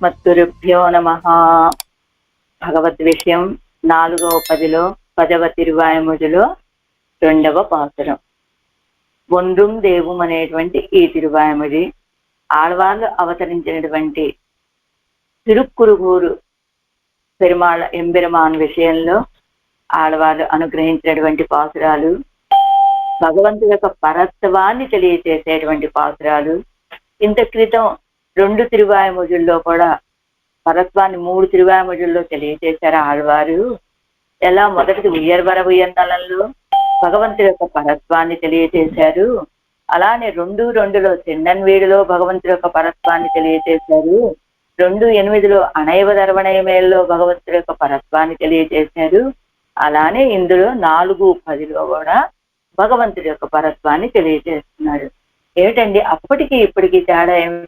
మత్తురుభ్యో నమః. భగవద్ విషయం 4వ పదిలో 10వ తిరువాయముడిలో 2వ పాసురం. ఒండ్రుం దేవం అనేటువంటి ఈ తిరువాయముడి ఆళ్వార్లు అవతరించినటువంటి తిరుక్కురుగూరు పెరుమాళ ఎంబెరుమాన్ విషయంలో ఆళ్వార్లు అనుగ్రహించినటువంటి పాసురాలు, భగవంతుడి యొక్క పరత్వాన్ని తెలియచేసేటువంటి పాసురాలు. ఇంత క్రితం 2 తిరువాయముడుల్లో కూడా పరత్వాన్ని 3 తిరువాయముడుల్లో తెలియచేశారు ఆళ్వారు. ఎలా మొదటిది ఉయ్యర్వర ఉయ్యన్నలంలో భగవంతుడి యొక్క పరత్వాన్ని తెలియచేశారు. అలానే 2:2లో చెండన్వీడిలో భగవంతుడి యొక్క పరత్వాన్ని తెలియచేశారు. 2:8లో అణైవదర్వణయమేల్లో భగవంతుడి యొక్క పరత్వాన్ని తెలియచేశారు. అలానే ఇందులో 4:10లో కూడా భగవంతుడి యొక్క పరత్వాన్ని తెలియజేస్తున్నాడు. ఏమిటండి అప్పటికి ఇప్పటికీ తేడా ఏమి?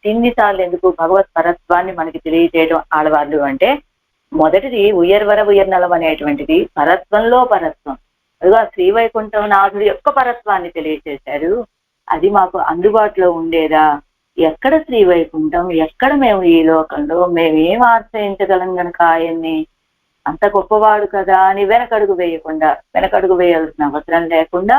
ఇన్నిసార్లు ఎందుకు భగవత్ పరత్వాన్ని మనకి తెలియజేయడం ఆడవాళ్ళు అంటే, మొదటిది ఉయ్యర్వర ఉయ్యర్నలం అనేటువంటిది పరత్వంలో పరత్వం. అదిగా శ్రీవైకుంఠం నాథుడి యొక్క పరత్వాన్ని తెలియజేశారు. అది మాకు అందుబాటులో ఉండేదా? ఎక్కడ శ్రీవైకుంఠం, ఎక్కడ మేము ఈ లోకంలో మేమేం ఆశ్రయించగలం గనక ఆయన్ని, అంత గొప్పవాడు కదా అని వెనకడుగు వేయాల్సిన అవసరం లేకుండా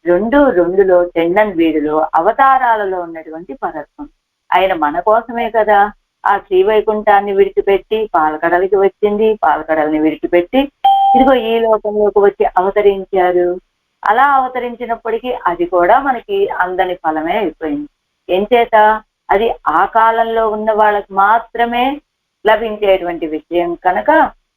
2:2లో చెండన్వీడిలో అవతారాలలో ఉన్నటువంటి పరత్వం. ఆయన మన కోసమే కదా ఆ శ్రీవైకుంఠాన్ని విడిచిపెట్టి పాలకడలికి వచ్చింది, పాలకడల్ని విడిచిపెట్టి ఇదిగో ఈ లోకంలోకి వచ్చి అవతరించారు. అలా అవతరించినప్పటికీ అది కూడా మనకి అందని ఫలమే అయిపోయింది. ఏం చేత? అది ఆ కాలంలో ఉన్న వాళ్ళకి మాత్రమే లభించేటువంటి విషయం కనుక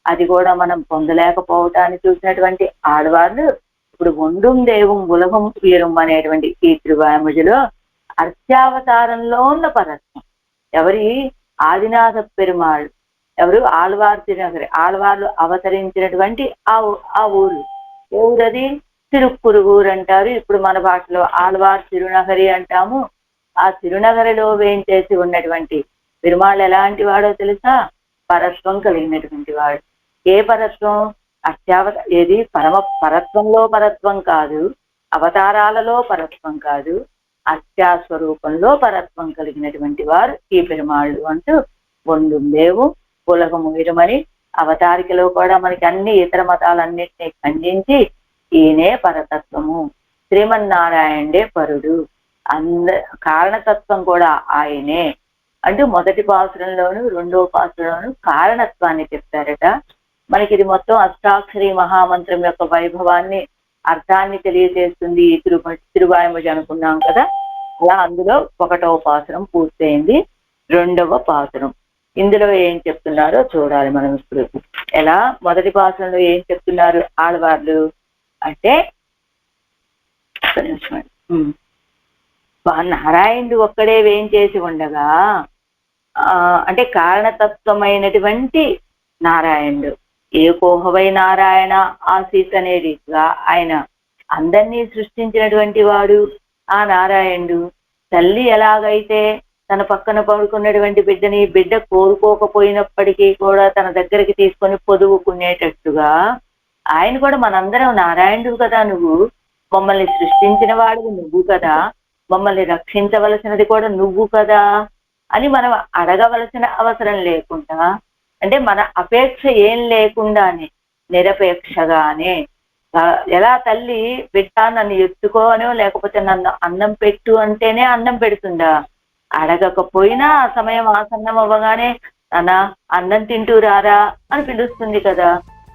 అది కూడా మనం పొందలేకపోవటాన్ని చూసినటువంటి ఆడవాళ్ళు ఇప్పుడు ఒండ్రుం దేవం ఉలగం ఉయరం అనేటువంటి ఈ తిరువాయముడిలో అర్చావతారంలో ఉన్న పరత్వం. ఎవరి? ఆదినాథ పెరుమాళ్. ఎవరు? ఆళ్వార్ తిరునగరి. ఆళ్వార్లు అవతరించినటువంటి ఆ ఊరు. ఏ ఊరది? తిరుక్కురుగూరు అంటారు. ఇప్పుడు మన భాషలో ఆళ్వార్ తిరునగరి అంటాము. ఆ తిరునగరిలో వేయించేసి ఉన్నటువంటి పెరుమాళ్ ఎలాంటి వాడో తెలుసా? పరత్వం కలిగినటువంటి వాడు. ఏ పరత్వం? ఏది? పరత్వంలో పరత్వం కాదు, అవతారాలలో పరత్వం కాదు, అత్యాస్వరూపంలో పరత్వం కలిగినటువంటి వారు ఈ పెరుమాళ్ళు అంటూ ఒండ్రుం దేవం ఉలగం ఉయరమని అవతారికలో కూడా మనకి అన్ని ఇతర మతాలన్నింటినీ ఖండించి ఈయనే పరతత్వము, శ్రీమన్నారాయణుడే పరుడు, కారణతత్వం కూడా ఆయనే అంటూ మొదటి పాసురంలోను 2వ పాసురంలోను కారణత్వాన్ని చెప్తారట. మనకి ఇది మొత్తం అష్టాక్షరి మహామంత్రం యొక్క వైభవాన్ని, అర్థాన్ని తెలియజేస్తుంది ఈ తిరువాయముడి అనుకున్నాం కదా. అలా అందులో 1వ పాసురం పూర్తయింది. 2వ పాసురం ఇందులో ఏం చెప్తున్నారో చూడాలి మనం ఇప్పుడు. ఎలా? మొదటి పాసురంలో ఏం చెప్తున్నారు ఆళ్వార్లు అంటే, నారాయణుడు ఒక్కడే వేయించేసి ఉండగా అంటే కారణతత్వమైనటువంటి నారాయణుడు ఏకోహవై నారాయణ ఆసీత్ అనే రీతిగా ఆయన అందరినీ సృష్టించినటువంటి వాడు ఆ నారాయణుడు. తల్లి ఎలాగైతే తన పక్కన పడుకున్నటువంటి బిడ్డ కోరుకోకపోయినప్పటికీ కూడా తన దగ్గరికి తీసుకొని పొదువుకునేటట్టుగా ఆయన కూడా మనందరం నారాయణుడు కదా, నువ్వు మమ్మల్ని సృష్టించిన వాడు నువ్వు కదా, మమ్మల్ని రక్షించవలసినది కూడా నువ్వు కదా అని మనం అడగవలసిన అవసరం లేకుండా, అంటే మన అపేక్ష ఏం లేకుండానే నిరపేక్షగానే, ఎలా తల్లి బిడ్డ నన్ను ఎత్తుకోనో లేకపోతే నన్ను అన్నం పెట్టు అంటేనే అన్నం పెడుతుందా? అడగకపోయినా ఆ సమయం ఆసన్నం అవ్వగానే నాన్న అన్నం తింటూ రారా అని పిలుస్తుంది కదా.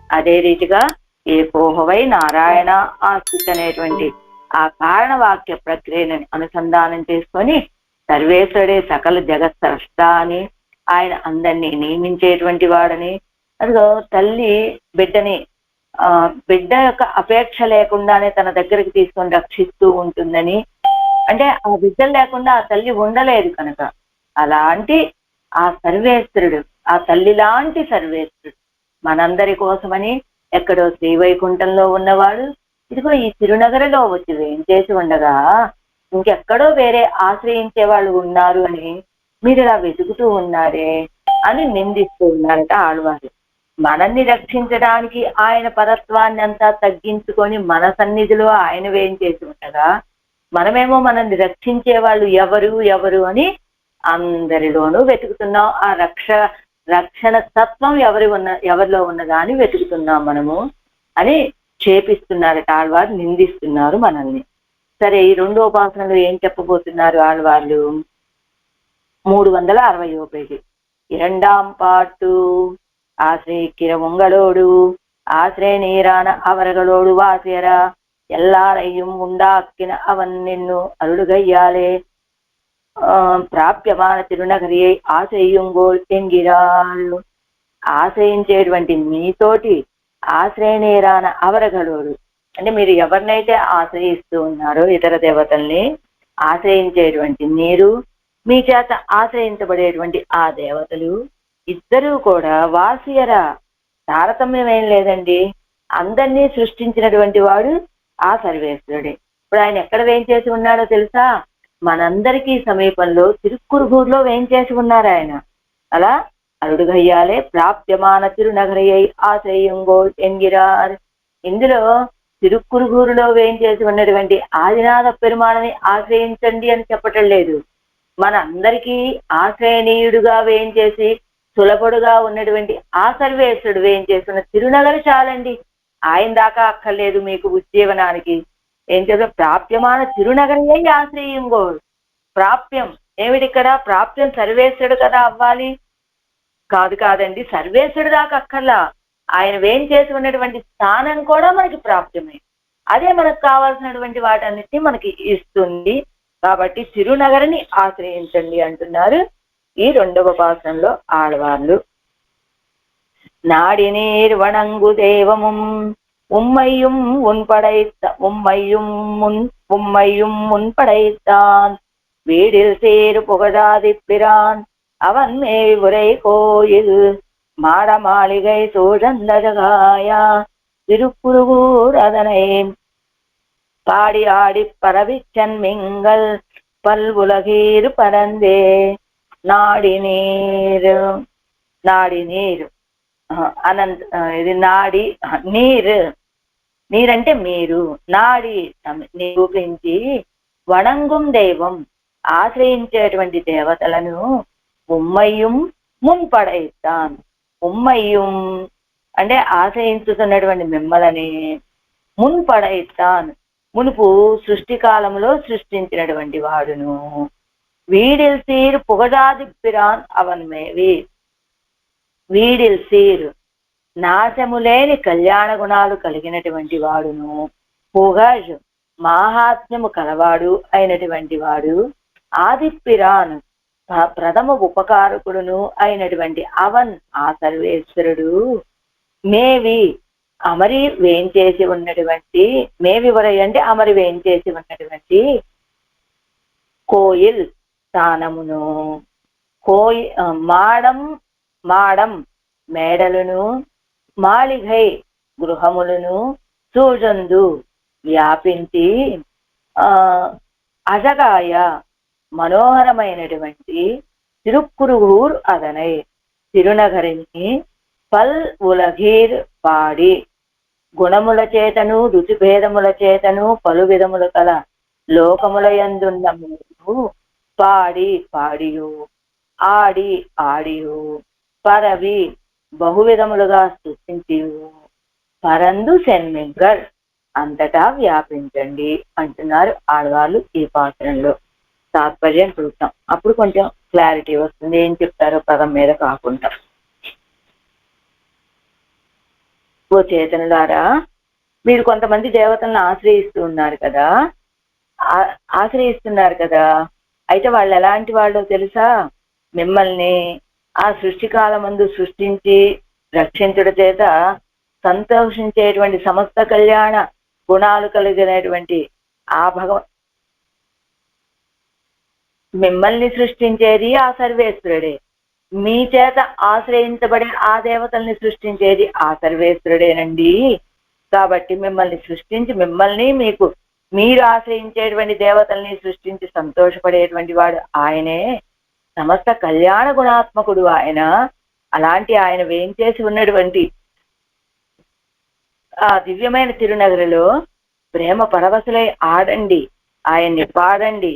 అదే రీతిగా ఏకోహవై నారాయణ ఆస్థిత్ అనేటువంటి ఆ కారణవాక్య ప్రక్రియను అనుసంధానం చేసుకొని సర్వేశ్వరుడే సకల జగత్ స్రష్ట అని, ఆయన అందరినీ నియమించేటువంటి వాడని, అదిగో తల్లి బిడ్డని బిడ్డ యొక్క అపేక్ష లేకుండానే తన దగ్గరికి తీసుకొని రక్షిస్తూ ఉంటుందని, అంటే ఆ బిడ్డలు లేకుండా ఆ తల్లి ఉండలేదు కనుక అలాంటి ఆ సర్వేశ్వరుడు, ఆ తల్లి లాంటి సర్వేశ్వరుడు మనందరి కోసమని ఎక్కడో శ్రీవైకుంఠంలో ఉన్నవాడు ఇదిగో ఈ తిరునగరిలో వచ్చి వేయించేసి ఉండగా ఇంకెక్కడో వేరే ఆశ్రయించే వాళ్ళు ఉన్నారు అని మీరు ఇలా వెతుకుతూ ఉన్నారే అని నిందిస్తూ ఉన్నారట ఆళ్వారు. మనల్ని రక్షించడానికి ఆయన పరత్వాన్ని అంతా తగ్గించుకొని మన సన్నిధిలో ఆయన వేయించేసి ఉండగా మనమేమో మనల్ని రక్షించే వాళ్ళు ఎవరు అని అందరిలోనూ వెతుకుతున్నాం. ఆ రక్షణ తత్వం ఎవరిలో ఉన్నదా అని వెతుకుతున్నాం మనము అని చేపిస్తున్నారు ఆళ్వారు, నిందిస్తున్నారు మనల్ని. సరే, ఈ రెండో ఉపాసనలు ఏం చెప్పబోతున్నారు ఆళ్వార్లు? 360వ పేజీ. இரண்டாம் பாட்டு. ஆசிரிக்கிற உங்களோடு ஆசிரிய நீரான அவர்களோடு வாசியரா எல்லாரையும் உண்டாக்கின அவன் నిన్ను అరుడుగయ్యాలే ప్రాప్యమాన తిరునగరియై ఆశ్రయింగోల్ ఎంగిరాళ్ళు. ఆశ్రయించేటువంటి మీతోటి ఆశ్రయనీరాన అవరగలోడు అంటే మీరు ఎవరినైతే ఆశ్రయిస్తూ ఉన్నారో ఇతర దేవతల్ని ఆశ్రయించేటువంటి మీరు, మీ చేత ఆశ్రయించబడేటువంటి ఆ దేవతలు ఇద్దరూ కూడా వాసియరా, తారతమ్యం ఏం లేదండి. అందరినీ సృష్టించినటువంటి వాడు ఆ సర్వేశ్వరుడే. ఇప్పుడు ఆయన ఎక్కడ వేయించేసి ఉన్నాడో తెలుసా? మనందరికీ సమీపంలో తిరుక్కురుగూరులో వేయించేసి ఉన్నారు ఆయన. అలా అరుడుగయ్యాలే ప్రాప్యమాన తిరునగరయ్యై ఆశ్రయంగోల్ ఎంగిరార్. ఇందులో తిరుక్కురుగూరులో వేయించేసి ఉన్నటువంటి ఆదినాథ పెరుమాళని ఆశ్రయించండి అని చెప్పటం లేదు. మన అందరికీ ఆశ్రయనీయుడుగా వేయించేసి సులభుడుగా ఉన్నటువంటి ఆ సర్వేశ్వరుడు వేయించేసిన తిరునగరి చాలండి. ఆయన దాకా అక్కర్లేదు మీకు ఉజ్జీవనానికి. ఏం చేద్దాం? ప్రాప్యమాన తిరునగరయ్యై ఆశ్రయంగోల్. ప్రాప్యం ఏమిటిక్కడ? ప్రాప్యం సర్వేశ్వరుడు కదా అవ్వాలి. కాదండి, సర్వేశ్వరుడు దాకా అక్కర్లా. ఆయన వేం చేసి ఉన్నటువంటి స్థానం కూడా మనకి ప్రాప్యమే. అదే మనకు కావాల్సినటువంటి వాటన్నిటిని మనకి ఇస్తుంది. కాబట్టి తిరునగరిని ఆశ్రయించండి అంటున్నారు ఈ రెండవ ఉపాసనలో ఆళ్వార్లు. நாடினீர் வணங்கு தெய்வமும் உம்மையும் முன்படைத்தான் வீடில் சேரு புகழாதி பிரான் அவன் மேல் உரை கோயில் மாட மாளிகை சூழந்ததகாயா திருக்குருகூர் அதனை பாடி ஆடி பரவிச்சன் மிங்கள் பல்வுலகீர் பரந்தே. నాడినీరు అనంత ఇది నాడి నీరంటే మీరు, నాడి నిరూపించి వణంగుం దైవం ఆశ్రయించేటువంటి దేవతలను ఉమ్మయ్యం మున్పడైతాన్. ఉమ్మయ్యం అంటే ఆశ్రయించుతున్నటువంటి మిమ్మల్ని, మున్పడైతాన్ మునుపు సృష్టి కాలంలో సృష్టించినటువంటి వాడును, వీడిల్ సీర్ పుగజాది పిరాన్ అవన్మేవి. వీడిల్ సీర్ నాశములేని కళ్యాణ గుణాలు కలిగినటువంటి వాడును, పుగజ్ మాహాత్మ్యము కలవాడు అయినటువంటి వాడు, ఆదిపిరాన్ ప్రథమ ఉపకారకుడును అయినటువంటి అవన్ ఆ సర్వేశ్వరుడు, మేవి అమరి వేంచేసి ఉన్నటువంటి, మేవి వరై అంటే అమరి వేంచేసి ఉన్నటువంటి కోయిల్ స్థానమును, మాడం మేడలను, మాళిగై గృహములను, సూజందు వ్యాపించి, అజగాయ మనోహరమైనటువంటి తిరుక్కురుగూర్ అదనై తిరునగరిని పల్ ఉలగీర్ పాడి, గుణముల చేతను రుచిభేదముల చేతను పలు విధముల కల లోకముల యందున్న మీరు పాడియు ఆడియు పరవి బహువిధములుగా స్తుతించి పరందు సెన్మింగల్ అంతటా వ్యాపించండి అంటున్నారు ఆడవాళ్ళు ఈ పాత్రలో. తాత్పర్యం చూస్తాం, అప్పుడు కొంచెం క్లారిటీ వస్తుంది ఏం చెప్తారో పదం మీద కాకుండా. ఓ చేతనులారా, మీరు కొంతమంది దేవతలను ఆశ్రయిస్తున్నారు కదా. అయితే వాళ్ళు ఎలాంటి వాళ్ళో తెలుసా? మిమ్మల్ని ఆ సృష్టికాలమందు సృష్టించి రక్షించుట చేత సంతోషించేటువంటి సమస్త కళ్యాణ గుణాలు కలిగినటువంటి ఆ మిమ్మల్ని సృష్టించేది ఆ సర్వేశ్వరుడే. మీ చేత ఆశ్రయించబడే ఆ దేవతల్ని సృష్టించేది ఆ సర్వేశ్వరుడేనండి. కాబట్టి మిమ్మల్ని సృష్టించి మీరు ఆశ్రయించేటువంటి దేవతల్ని సృష్టించి సంతోషపడేటువంటి వాడు ఆయనే. సమస్త కళ్యాణ గుణాత్మకుడు ఆయన. అలాంటి ఆయన వేయించేసి ఉన్నటువంటి ఆ దివ్యమైన తిరునగరిలో ప్రేమ పరవశులై ఆడండి, ఆయన్ని పాడండి,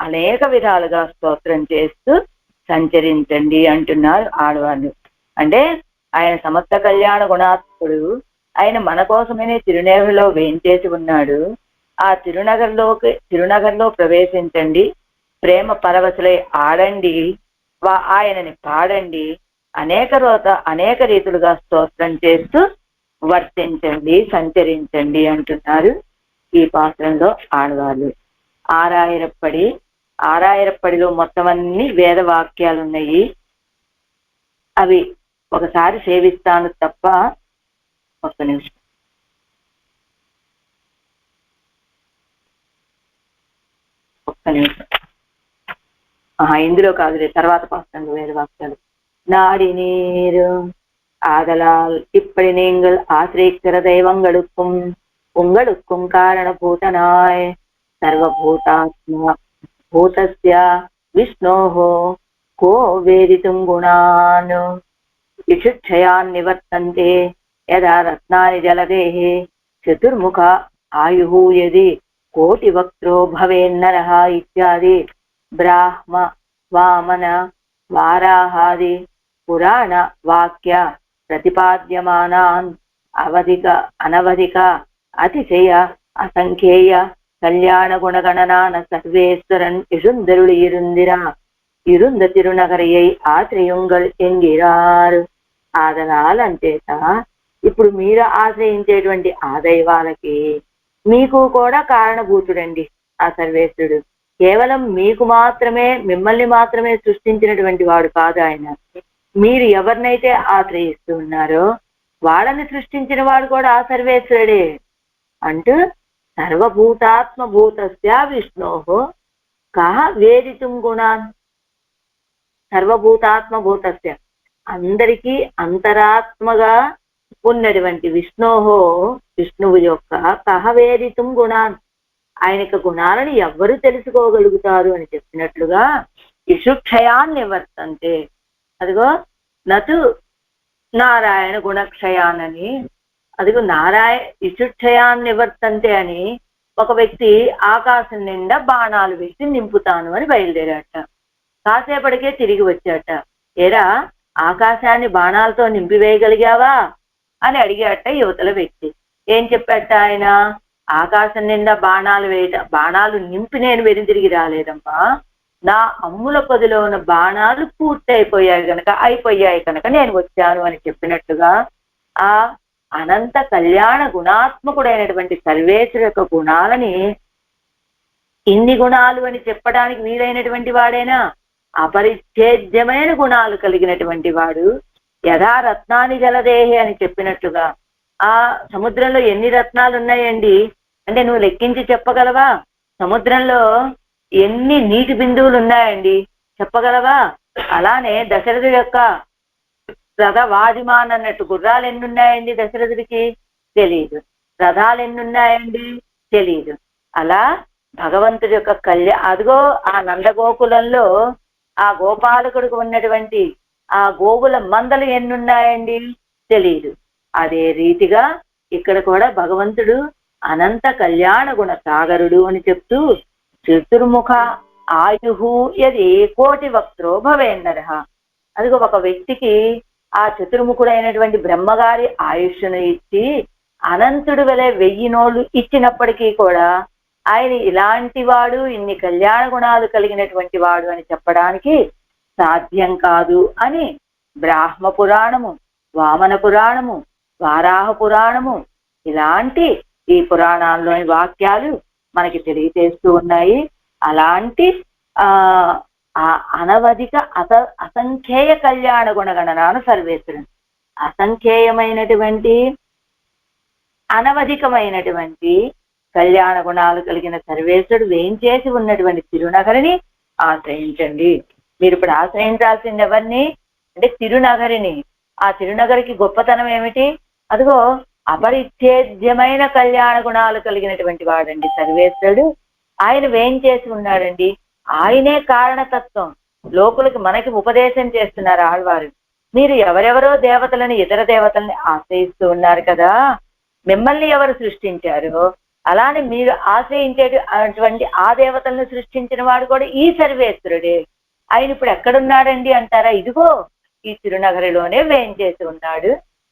అనేక విధాలుగా స్తోత్రం చేస్తూ సంచరించండి అంటున్నారు ఆడవాళ్ళు. అంటే ఆయన సమస్త కళ్యాణ గుణాత్ముడు, ఆయన మన కోసమనే తిరునగరిలో వేంచేసి ఉన్నాడు. ఆ తిరునగర్లో ప్రవేశించండి, ప్రేమ పరవశులై ఆడండి, ఆయనని పాడండి, అనేక రీతులుగా స్తోత్రం చేస్తూ వర్తించండి, సంచరించండి అంటున్నారు ఈ పాత్రంలో ఆడవాళ్ళు. ఆరాయిరప్పడిలో మొత్తం అన్ని వేద వాక్యాలు ఉన్నాయి. అవి ఒకసారి సేవిస్తాను తప్ప. ఒక్క నిమిషం. ఇందులో కాదులే, తర్వాత పాత్రంలో వేద వాక్యాలు. நாடி நீரு ஆதலால் இப்படி நீங்கள் ஆசிரிக்கிற தெய்வங்களுக்கும் உங்களுக்கும் காரணபூதனாய் சர்வபூதாத்மா பூதஸ்ய விஷ்ணோஹோ கோ வேதித்தும் குணான் விசுட்சயான் நிவர்த்தन्ते यदा रत्नानि जलदेः चतुर्मुख आयुः यदि कोटिवक्त्रो भवेन्नरः इत्यादि ब्राह्म वामन वाराहादि पुराण वाक्य प्रतिपाद्यमानान् अनवधिक अतिशय असंख्येय कल्याण गुणगणनान सर्वेश्वरन इरुंदरुळिरुंदिरा इरुंद తిరునగరయ్యై ఆశ్రయుంగల్ ఎంగిరారు. ఆదలాల్ అంచేత ఇప్పుడు మీరు ఆశ్రయించేటువంటి ఆ దైవాలకి మీకు కూడా కారణభూతుడండి ఆ సర్వేశ్వరుడు. కేవలం మీకు మాత్రమే, మిమ్మల్ని మాత్రమే సృష్టించినటువంటి వాడు కాదు ఆయన. మీరు ఎవరినైతే ఆశ్రయిస్తూ ఉన్నారో వాళ్ళని సృష్టించిన వాడు కూడా ఆ సర్వేశ్వరుడే అంటూ సర్వభూతాత్మ భూతస్య విష్ణోహో కహ వేదితుం గుణాన్. సర్వభూతాత్మ భూతస్య అందరికీ అంతరాత్మగా ఉన్నటువంటి విష్ణువు యొక్క కహ వేదితుం గుణాన్, ఆయన యొక్క గుణాలను ఎవ్వరు తెలుసుకోగలుగుతారు అని చెప్పినట్లుగా ఇషుక్షయాన్ని నివర్తంతే. అదిగో నటు నారాయణ గుణక్షయానని, అదిగో ఇషుక్షయాన్ని నివర్తంతే అని ఒక వ్యక్తి ఆకాశం నిండా బాణాలు వేసి నింపుతాను అని బయలుదేరాట. కాసేపటికే తిరిగి వచ్చాట. ఏరా ఆకాశాన్ని బాణాలతో నింపివేయగలిగావా అని అడిగాట యువతల వ్యక్తి. ఏం చెప్పాట ఆయన? ఆకాశం నిండా బాణాలు నింపి నేను వెనుదిరిగి రాలేదమ్మా, నా అమ్ముల పొదిలో ఉన్న బాణాలు అయిపోయాయి కనుక నేను వచ్చాను అని చెప్పినట్టుగా ఆ అనంత కళ్యాణ గుణాత్మకుడైనటువంటి సర్వేశ్వరు యొక్క గుణాలని ఇన్ని గుణాలు అని చెప్పడానికి వీలైనటువంటి వాడేనా? అపరిచ్ఛేద్యమైన గుణాలు కలిగినటువంటి వాడు. యథా రత్నాని జలదేహి అని చెప్పినట్లుగా ఆ సముద్రంలో ఎన్ని రత్నాలు ఉన్నాయండి అంటే నువ్వు లెక్కించి చెప్పగలవా? సముద్రంలో ఎన్ని నీటి బిందువులు ఉన్నాయండి చెప్పగలవా? అలానే దశరథుడి యొక్క రథ వాజిమాన్ అన్నట్టు గుర్రాలు ఎన్ని ఉన్నాయండి దశరథుడికి తెలియదు, రథాలు ఎన్ని ఉన్నాయండి తెలియదు. అలా భగవంతుడి యొక్క అదిగో ఆ నందగోకులంలో ఆ గోపాలకుడికి ఉన్నటువంటి ఆ గోవుల మందలు ఎన్నున్నాయండి తెలియదు. అదే రీతిగా ఇక్కడ కూడా భగవంతుడు అనంత కళ్యాణ గుణ సాగరుడు అని చెప్తూ చతుర్ముఖ ఆయుహు యది కోటి వక్త్రో భవేన్నరః. అదిగో ఒక వ్యక్తికి ఆ చతుర్ముఖుడైనటువంటి బ్రహ్మగారి ఆయుష్ను ఇచ్చి అనంతుడు వలె 1000 నోళ్ళు ఇచ్చినప్పటికీ కూడా ఆయన ఇలాంటి వాడు, ఇన్ని కళ్యాణ గుణాలు కలిగినటువంటి వాడు అని చెప్పడానికి సాధ్యం కాదు అని బ్రాహ్మ పురాణము, వామన పురాణము, వారాహ పురాణము ఇలాంటి ఈ పురాణాల్లోని వాక్యాలు మనకి తెలియజేస్తూ ఉన్నాయి. అలాంటి అనవధిక అసంఖ్యేయ కళ్యాణ గుణగణనాను సర్వేశ్వరుడు. అసంఖ్యేయమైనటువంటి అనవధికమైనటువంటి కళ్యాణ గుణాలు కలిగిన సర్వేశ్వరుడు వేంచేసి ఉన్నటువంటి తిరునగరిని ఆశ్రయించండి. మీరు ఇప్పుడు ఆశ్రయించాల్సింది ఎవరిని అంటే తిరునగరిని. ఆ తిరునగరికి గొప్పతనం ఏమిటి? అదిగో అపరిచ్ఛేద్యమైన కళ్యాణ గుణాలు కలిగినటువంటి వాడండి సర్వేశ్వరుడు. ఆయన వేంచేసి ఉన్నాడండి. ఆయనే కారణతత్వం. లోకులకి మనకి ఉపదేశం చేస్తున్నారు ఆళ్వారు. మీరు ఎవరెవరో దేవతలని, ఇతర దేవతల్ని ఆశ్రయిస్తూ ఉన్నారు కదా, మిమ్మల్ని ఎవరు సృష్టించారో అలానే మీరు ఆశ్రయించేటువంటి ఆ దేవతలను సృష్టించిన వాడు కూడా ఈ సర్వేశ్వరుడే. ఆయన ఇప్పుడు ఎక్కడున్నాడండి అంటారా? ఇదిగో ఈ తిరునగరిలోనే వేంచేసి ఉన్నాడు.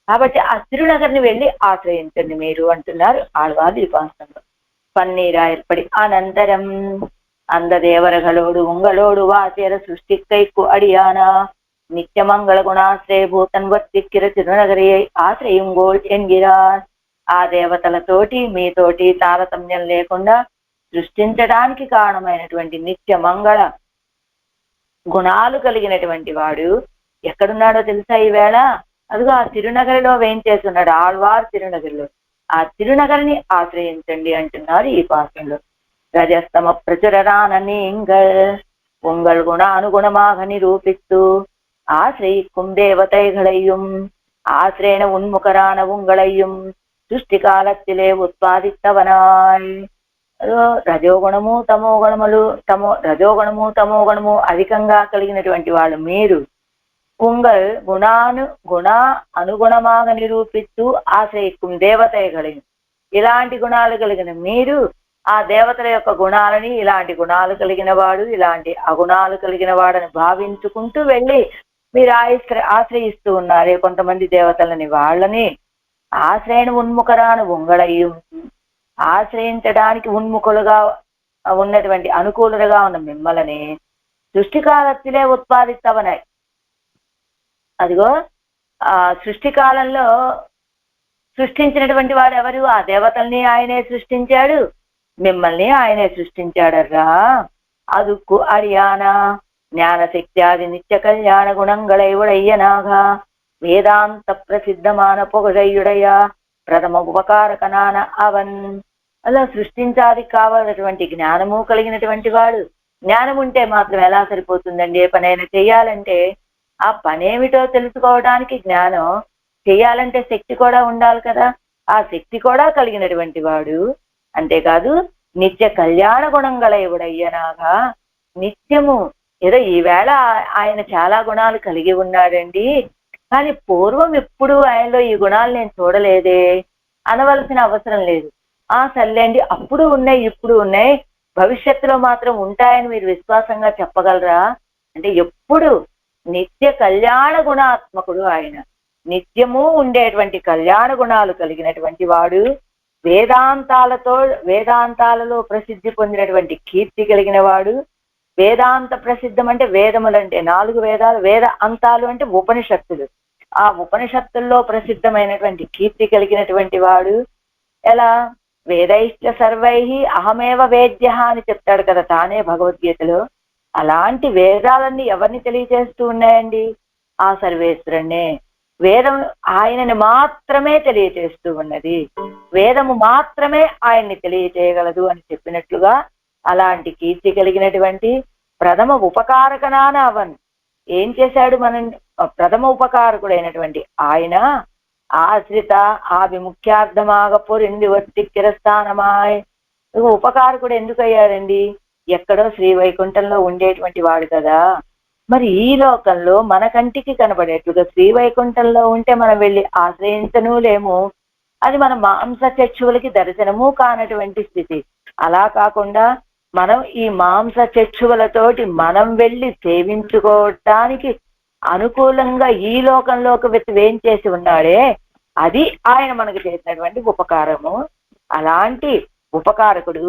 కాబట్టి ఆ తిరునగరిని వెళ్ళి ఆశ్రయించండి మీరు అంటున్నారు ఆళ్వార్ ఈ పాసంలో. பன்னீராயிற்படி அனந்தரம் அந்த தேவர்களோடு உங்களோடு வாசியர சிருஷ்டிக்கைக்கு அடியானா நித்தியமங்கள குணாశ్రయ భూతన్ వర్తిక్కిర తిరునగరిயை ఆశ్రయింగోల్ ఎన్గిరార్. ఆ దేవతలతోటి మీతోటి తారతమ్యం లేకుండా సృష్టించడానికి కారణమైనటువంటి నిత్య మంగళ గుణాలు కలిగినటువంటి వాడు ఎక్కడున్నాడో తెలుసా ఈవేళ? అదిగో ఆ తిరునగరిలో వేయించేస్తున్నాడు, ఆళ్వార్ తిరునగరిలో. ఆ తిరునగరిని ఆశ్రయించండి అంటున్నారు ఈ పాఠంలో. రజస్తమ ప్రచురరాన நீங்கள் உங்கள் குண அனுகுணமாக நிரூபித்து ஆசிரியிக்கும் தேவதைகளையும் ஆசிரியன உன்முகரான உங்களையும் సృష్టి కాలத்திலே ఉత్పాదిత్తవనాయ్. రజోగుణము తమో గుణము అధికంగా కలిగినటువంటి వాళ్ళు మీరు உங்கள் గుణ అనుగుణமாக నిరూపిస్తూ ఆశ్రయిக்கும் దేవతైగలిని, ఇలాంటి గుణాలు కలిగిన మీరు ఆ దేవతల యొక్క గుణాలని, ఇలాంటి గుణాలు కలిగిన వాడు, ఇలాంటి అగుణాలు కలిగిన వాడని భావించుకుంటూ వెళ్ళి మీరు ఆశ్రయిస్తూ ఉన్నారే కొంతమంది దేవతలని, వాళ్ళని ఆశ్రయణ ఉన్ముఖరాను ఉంగళయ్యం, ఆశ్రయించడానికి ఉన్ముఖులుగా ఉన్నటువంటి అనుకూలుగా ఉన్న మిమ్మల్ని సృష్టికాలத்திலே ఉత్పాదిత్తవనాయి. అదిగో ఆ సృష్టి కాలంలో సృష్టించినటువంటి వాడు ఎవరు? ఆ దేవతల్ని ఆయనే సృష్టించాడు, మిమ్మల్ని ఆయనే సృష్టించాడర్రా. அதுக்கு அடியான ஞான சக்தியாதி நித்திய கல்யாண குணங்களை உடையனாக வேதாந்த ప్రసిద్ధமான పొగడయుడయ ప్రథమ ఉపకారకనాన అవన్. అలా సృష్టించాది కావాలన్నటువంటి జ్ఞానము కలిగినటువంటి వాడు. జ్ఞానం ఉంటే మాత్రం ఎలా సరిపోతుందండి? ఏ పనైనా చెయ్యాలంటే ఆ పనేమిటో తెలుసుకోవడానికి జ్ఞానం, చెయ్యాలంటే శక్తి కూడా ఉండాలి కదా. ఆ శక్తి కూడా కలిగినటువంటి వాడు. అంతేకాదు నిత్య కళ్యాణ గుణంగల ఎవడయ్యనాగా, నిత్యము ఏదో ఈవేళ ఆయన చాలా గుణాలు కలిగి ఉన్నాడండి, కానీ పూర్వం ఎప్పుడు ఆయనలో ఈ గుణాలు నేను చూడలేదే అనవలసిన అవసరం లేదు. సర్లేండి, అప్పుడు ఉన్నాయి, ఇప్పుడు ఉన్నాయి, భవిష్యత్తులో మాత్రం ఉంటాయని మీరు విశ్వాసంగా చెప్పగలరా అంటే ఎప్పుడు నిత్య కళ్యాణ గుణాత్మకుడు ఆయన. నిత్యము ఉండేటువంటి కళ్యాణ గుణాలు కలిగినటువంటి వాడు. వేదాంతాలలో ప్రసిద్ధి పొందినటువంటి కీర్తి కలిగిన వాడు. వేదాంత ప్రసిద్ధం అంటే వేదములంటే 4 వేదాలు, వేద అంతాలు అంటే ఉపనిషత్తులు. ఆ ఉపనిషత్తుల్లో ప్రసిద్ధమైనటువంటి కీర్తి కలిగినటువంటి వాడు. ఎలా? వేదైశ్చ సర్వై అహమేవ వేద్య అని చెప్తాడు కదా తానే భగవద్గీతలో. అలాంటి వేదాలన్నీ ఎవరిని తెలియజేస్తూ ఉన్నాయండి? ఆ సర్వేశ్వరుణ్ణే. వేదం ఆయనని మాత్రమే తెలియజేస్తూ ఉన్నది, వేదము మాత్రమే ఆయన్ని తెలియజేయగలదు అని చెప్పినట్లుగా అలాంటి కీర్తి కలిగినటువంటి ప్రథమ ఉపకారకనాన అవన్. ఏం చేశాడు? ప్రథమ ఉపకారకుడైనటువంటి ఆయన ఆశ్రిత ఆవిముఖ్యార్థమాగ పొరింది వర్తిక్కిర స్థానమాయ్. ఉపకారకుడు ఎందుకు అయ్యాడండి? ఎక్కడో శ్రీవైకుంఠంలో ఉండేటువంటి వాడు కదా. మరి ఈ లోకంలో మన కంటికి కనబడేట్లుగా శ్రీవైకుంఠంలో ఉంటే మనం వెళ్ళి ఆశ్రయించను లేము. అది మన మాంస చక్షువులకి దర్శనము కానటువంటి స్థితి. అలా కాకుండా మనం ఈ మాంస చక్షువులతోటి మనం వెళ్ళి సేవించుకోవటానికి అనుకూలంగా ఈ లోకంలోకి వేంచేసి ఉన్నాడే, అది ఆయన మనకు చేసినటువంటి ఉపకారము. అలాంటి ఉపకారకుడు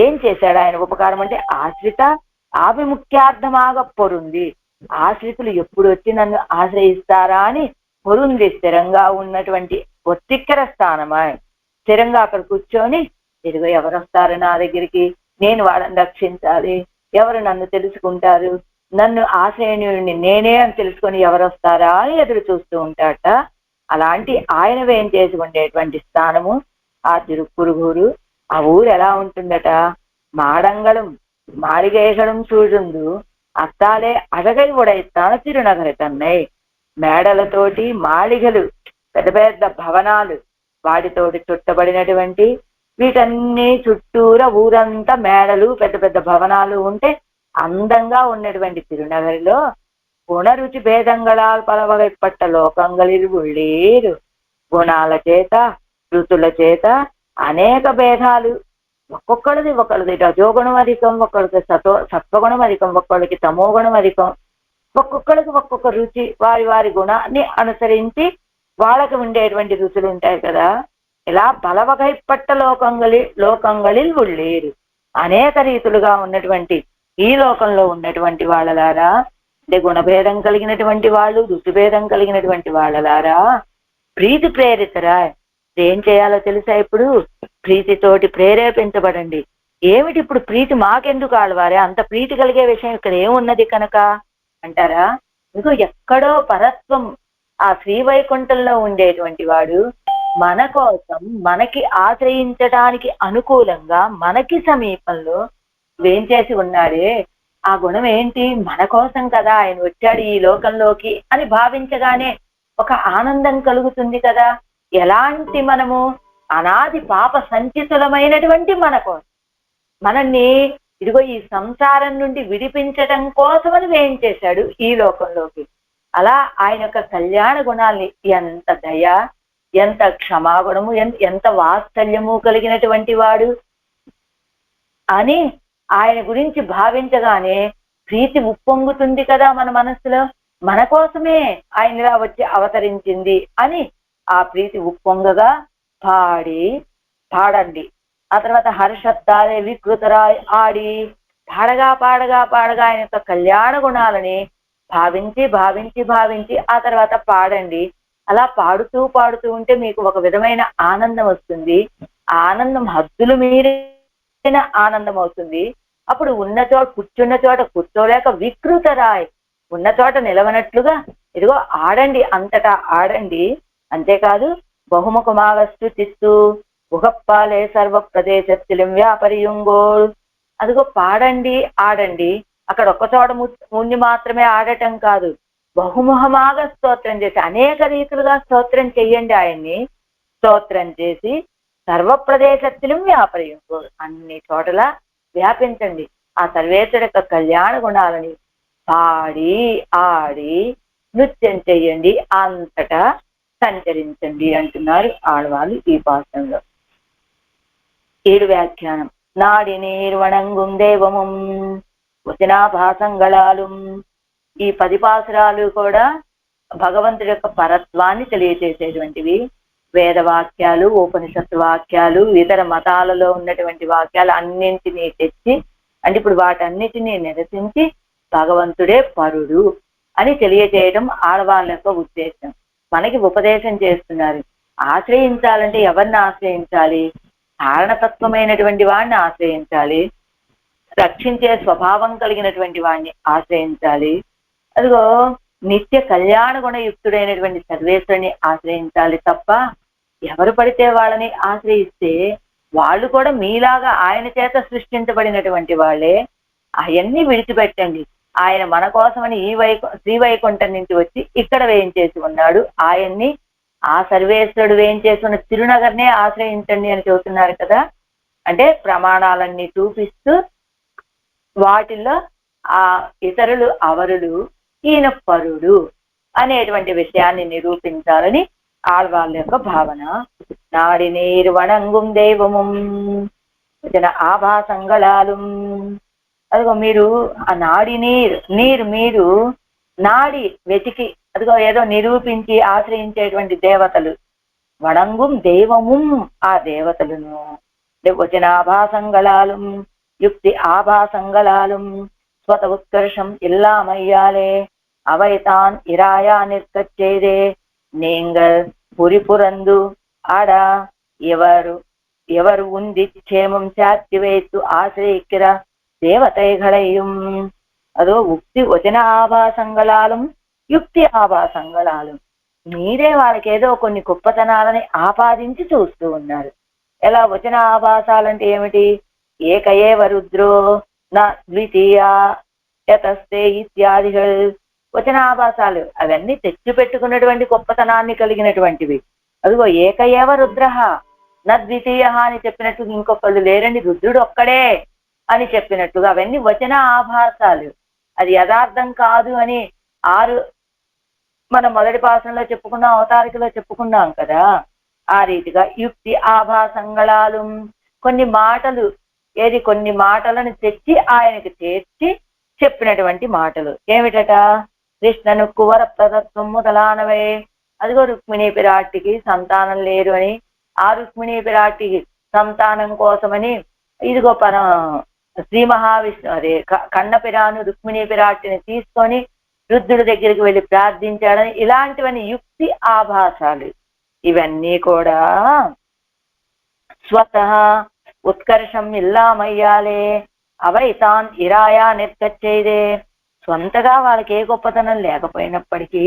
ఏం చేశాడు? ఆయన ఉపకారం అంటే ఆశ్రిత ఆభిముఖ్యార్థమాగ పొరుంది. ఆశ్రితులు ఎప్పుడు వచ్చి నన్ను ఆశ్రయిస్తారా అని పొరుంది, స్థిరంగా ఉన్నటువంటి ఒత్తిక్కర స్థానమా. స్థిరంగా అక్కడ కూర్చొని ఇదిగో ఎవరు వస్తారు నా దగ్గరికి, నేను వాళ్ళని రక్షించాలి, ఎవరు నన్ను తెలుసుకుంటారు, నన్ను ఆశ్రయణీయుడిని నేనే అని తెలుసుకొని ఎవరు వస్తారా అని ఎదురు చూస్తూ ఉంటాడట. అలాంటి ఆయన వేం చేసి ఉండేటువంటి స్థానము ఆ తిరుక్కురుగూరు. ఆ ఊరు ఎలా ఉంటుందట? మాడంగళం మాళిగేషడం సూజుందు అత్తాలే అడగై ఉడైస్తాను తిరునగరి తన్నై. మేడలతోటి మాళిగలు, పెద్ద పెద్ద భవనాలు, వాటితోటి చుట్టబడినటువంటి వీటన్నీ చుట్టూరా ఊరంతా మేడలు, పెద్ద పెద్ద భవనాలు ఉంటే అందంగా ఉన్నటువంటి తిరునగరిలో గుణరుచి భేదంగళాలు పలవగైపట్ట లోకంగలిరు ఉళ్ళేరు. గుణాల చేత, ఋతుల చేత, అనేక భేదాలు, ఒక్కొక్కడిది రజోగుణం అధికం, ఒకళ్ళకి సత్వగుణం అధికం, ఒక్కళ్ళకి తమోగుణం అధికం, ఒక్కొక్కడికి ఒక్కొక్క రుచి, వారి వారి గుణాన్ని అనుసరించి వాళ్ళకి ఉండేటువంటి రుచులు ఉంటాయి కదా. ఇలా పలవగైపట్ట లోకంగళిల్ ఉళ్ళేరు, అనేక రీతులుగా ఉన్నటువంటి ఈ లోకంలో ఉన్నటువంటి వాళ్ళలారా, అంటే గుణభేదం కలిగినటువంటి వాళ్ళు, ఋతుభేదం కలిగినటువంటి వాళ్ళలారా, ప్రీతి ప్రేరితరా. ఏం చేయాలో తెలుసా? ఇప్పుడు ప్రీతితోటి ప్రేరేపించబడండి. ఏమిటి ఇప్పుడు ప్రీతి మాకెందుకు ఆడవారే, అంత ప్రీతి కలిగే విషయం ఇక్కడ ఏమున్నది కనుక అంటారా? ఇంకో ఎక్కడో పరత్వం ఆ శ్రీవైకుంఠంలో ఉండేటువంటి వాడు మన కోసం, మనకి ఆశ్రయించడానికి అనుకూలంగా, మనకి సమీపంలో వేంచేసి ఉన్నాడే. ఆ గుణం ఏంటి? మన కోసం కదా ఆయన వచ్చాడు ఈ లోకంలోకి అని భావించగానే ఒక ఆనందం కలుగుతుంది కదా. ఎలాంటి మనము అనాది పాప సంచితులమైనటువంటి మన కోసం, మనల్ని ఇదిగో ఈ సంసారం నుండి విడిపించటం కోసమని వేయించేశాడు ఈ లోకంలోకి. అలా ఆయన యొక్క కళ్యాణ గుణాల్ని, ఎంత దయ, ఎంత క్షమాగుణము, ఎంత వాత్సల్యము కలిగినటువంటి వాడు అని ఆయన గురించి భావించగానే ప్రీతి ఉప్పొంగుతుంది కదా మన మనసులో. మన కోసమే ఆయన ఇలా వచ్చి అవతరించింది అని ఆ ప్రీతి ఉప్పొంగగా పాడండి. ఆ తర్వాత హర్షత్తాలే వికృతరాయ్ ఆడి, పాడగా పాడగా పాడగా ఆయన యొక్క కళ్యాణ గుణాలని భావించి భావించి భావించి ఆ తర్వాత పాడండి. అలా పాడుతూ పాడుతూ ఉంటే మీకు ఒక విధమైన ఆనందం వస్తుంది. ఆనందం హద్దులు మీరిన ఆనందం అవుతుంది. అప్పుడు ఉన్న చోట, కూర్చున్న చోట కూర్చోలేక వికృతరాయ్, ఉన్న చోట నిలవనట్లుగా ఇదిగో ఆడండి, అంతటా ఆడండి. అంతేకాదు బహుముఖమాగస్తు చిత్తు ఉగప్పాలే సర్వ ప్రదేశత్తిలిం వ్యాపరియుంగోల్. అదిగో పాడండి, ఆడండి. అక్కడ ఒక్క చోట ఉండి మాత్రమే ఆడటం కాదు, బహుముఖమాగా స్తోత్రం చేసి అనేక రీతులుగా స్తోత్రం చెయ్యండి. ఆయన్ని స్తోత్రం చేసి సర్వ ప్రదేశత్తిలిం వ్యాపరియుంగోల్, అన్ని చోటల వ్యాపించండి. ఆ సర్వేశ్వరుడి యొక్క కళ్యాణ గుణాలని పాడి ఆడి నృత్యం చెయ్యండి, అంతటా సంచరించండి అంటున్నారు ఆడవాళ్ళు ఈ పాఠంలో. 7 వ్యాఖ్యానం. నాడి నీర్ వణంగుం దేవముం వచనాభాసంగళాలు. ఈ 10 పాసురాలు కూడా భగవంతుడి యొక్క పరత్వాన్ని తెలియజేసేటువంటివి. వేదవాక్యాలు, ఉపనిషత్తు వాక్యాలు, ఇతర మతాలలో ఉన్నటువంటి వాక్యాలు అన్నింటినీ తెచ్చి, అంటే ఇప్పుడు వాటన్నిటినీ నిరసించి భగవంతుడే పరుడు అని తెలియజేయడం ఆడవాళ్ళ యొక్క ఉద్దేశం. మనకి ఉపదేశం చేస్తున్నారు. ఆశ్రయించాలంటే ఎవరిని ఆశ్రయించాలి? కారణతత్వమైనటువంటి వాడిని ఆశ్రయించాలి, రక్షించే స్వభావం కలిగినటువంటి వాడిని ఆశ్రయించాలి. అదిగో నిత్య కళ్యాణ గుణయుక్తుడైనటువంటి సర్వేశ్వరుని ఆశ్రయించాలి తప్ప ఎవరు పడితే వాళ్ళని ఆశ్రయిస్తే వాళ్ళు కూడా మీలాగా ఆయన చేత సృష్టించబడినటువంటి వాళ్ళే. అవన్నీ విడిచిపెట్టండి. ఆయన మన కోసమని శ్రీవైకుంఠం నుంచి వచ్చి ఇక్కడ వేయించేసి ఉన్నాడు. ఆయన్ని, ఆ సర్వేశ్వరుడు వేయించేసి ఉన్న తిరునగర్నే ఆశ్రయించండి అని చెబుతున్నారు కదా. అంటే ప్రమాణాలన్నీ చూపిస్తూ వాటిల్లో ఆ ఇతరులు అవరులు, ఈయన పరుడు అనేటువంటి విషయాన్ని నిరూపించాలని ఆళ్వాళ్ళ యొక్క భావన. నాడి నీరు వణంగుం దైవము జన ఆభాసంగళాలు. అదిగో మీరు ఆ నాడి నీరు మీరు నాడి వెతికి అదిగో ఏదో నిరూపించి ఆశ్రయించేటువంటి దేవతలు. వణంగుం దైవము, ఆ దేవతలను. వచనాభాసంగళాలు யுக்தி ஆபாசங்களாலும் ஸ்வத உத்கர்ஷம் இல்லாமையாலே அவைதான் இராயா நிற்கச் செய்தே நீங்கள் புரிபுரந்து ஆடா எவர் உந்தி க்ஷேமம் சாத்தி வைத்து ஆசிரியிக்கிற தேவதைகளையும். அதோ உக்தி వచన ఆభాసంగళాலும் యుక్తి ఆభాసంగళాలు. మీరే వాళ్ళకి ఏదో కొన్ని గొప్పతనాలని ఆపాదించి చూస్తూ ఉన్నారు. ఎలా వచన ఆభాసాలంటే ఏమిటి? ఏకయేవ రుద్రో నా ద్వితీయ యతస్తే ఇత్యాదిகள் వచనాభాసాలు. అవన్నీ తెచ్చి పెట్టుకున్నటువంటి గొప్పతనాన్ని కలిగినటువంటివి. అదిగో ఏకయేవ రుద్ర నా ద్వితీయ అని చెప్పినట్టు ఇంకొకళ్ళు లేరండి, రుద్రుడు ఒక్కడే అని చెప్పినట్టుగా అవన్నీ వచన ఆభాసాలు. అది యథార్థం కాదు అని మనం మొదటి పాసంలో చెప్పుకున్నాం, అవతారికలో చెప్పుకున్నాం కదా. ఆ రీతిగా యుక్తి ఆభాసంగళాలు కొన్ని మాటలు కొన్ని మాటలను తెచ్చి ఆయనకి చేర్చి చెప్పినటువంటి మాటలు ఏమిటట? కృష్ణను కువర ప్రదత్వం మొదలానవే. అదిగో రుక్మిణీ పిరాటికి సంతానం లేరు అని, ఆ రుక్మిణీ పిరాటికి సంతానం కోసమని ఇదిగో శ్రీ మహావిష్ణు అదే కన్నపిరాను రుక్మిణీ పిరాటిని తీసుకొని రుద్రుడి దగ్గరికి వెళ్ళి ప్రార్థించాడని, ఇలాంటివన్నీ యుక్తి ఆభాసాలు. ఇవన్నీ కూడా స్వతః ఉత్కర్షం ఇల్లామయ్యాలే అవైతాన్ ఇరాయా నిర్గచ్చేదే. సొంతగా వాళ్ళకి ఏ గొప్పతనం లేకపోయినప్పటికీ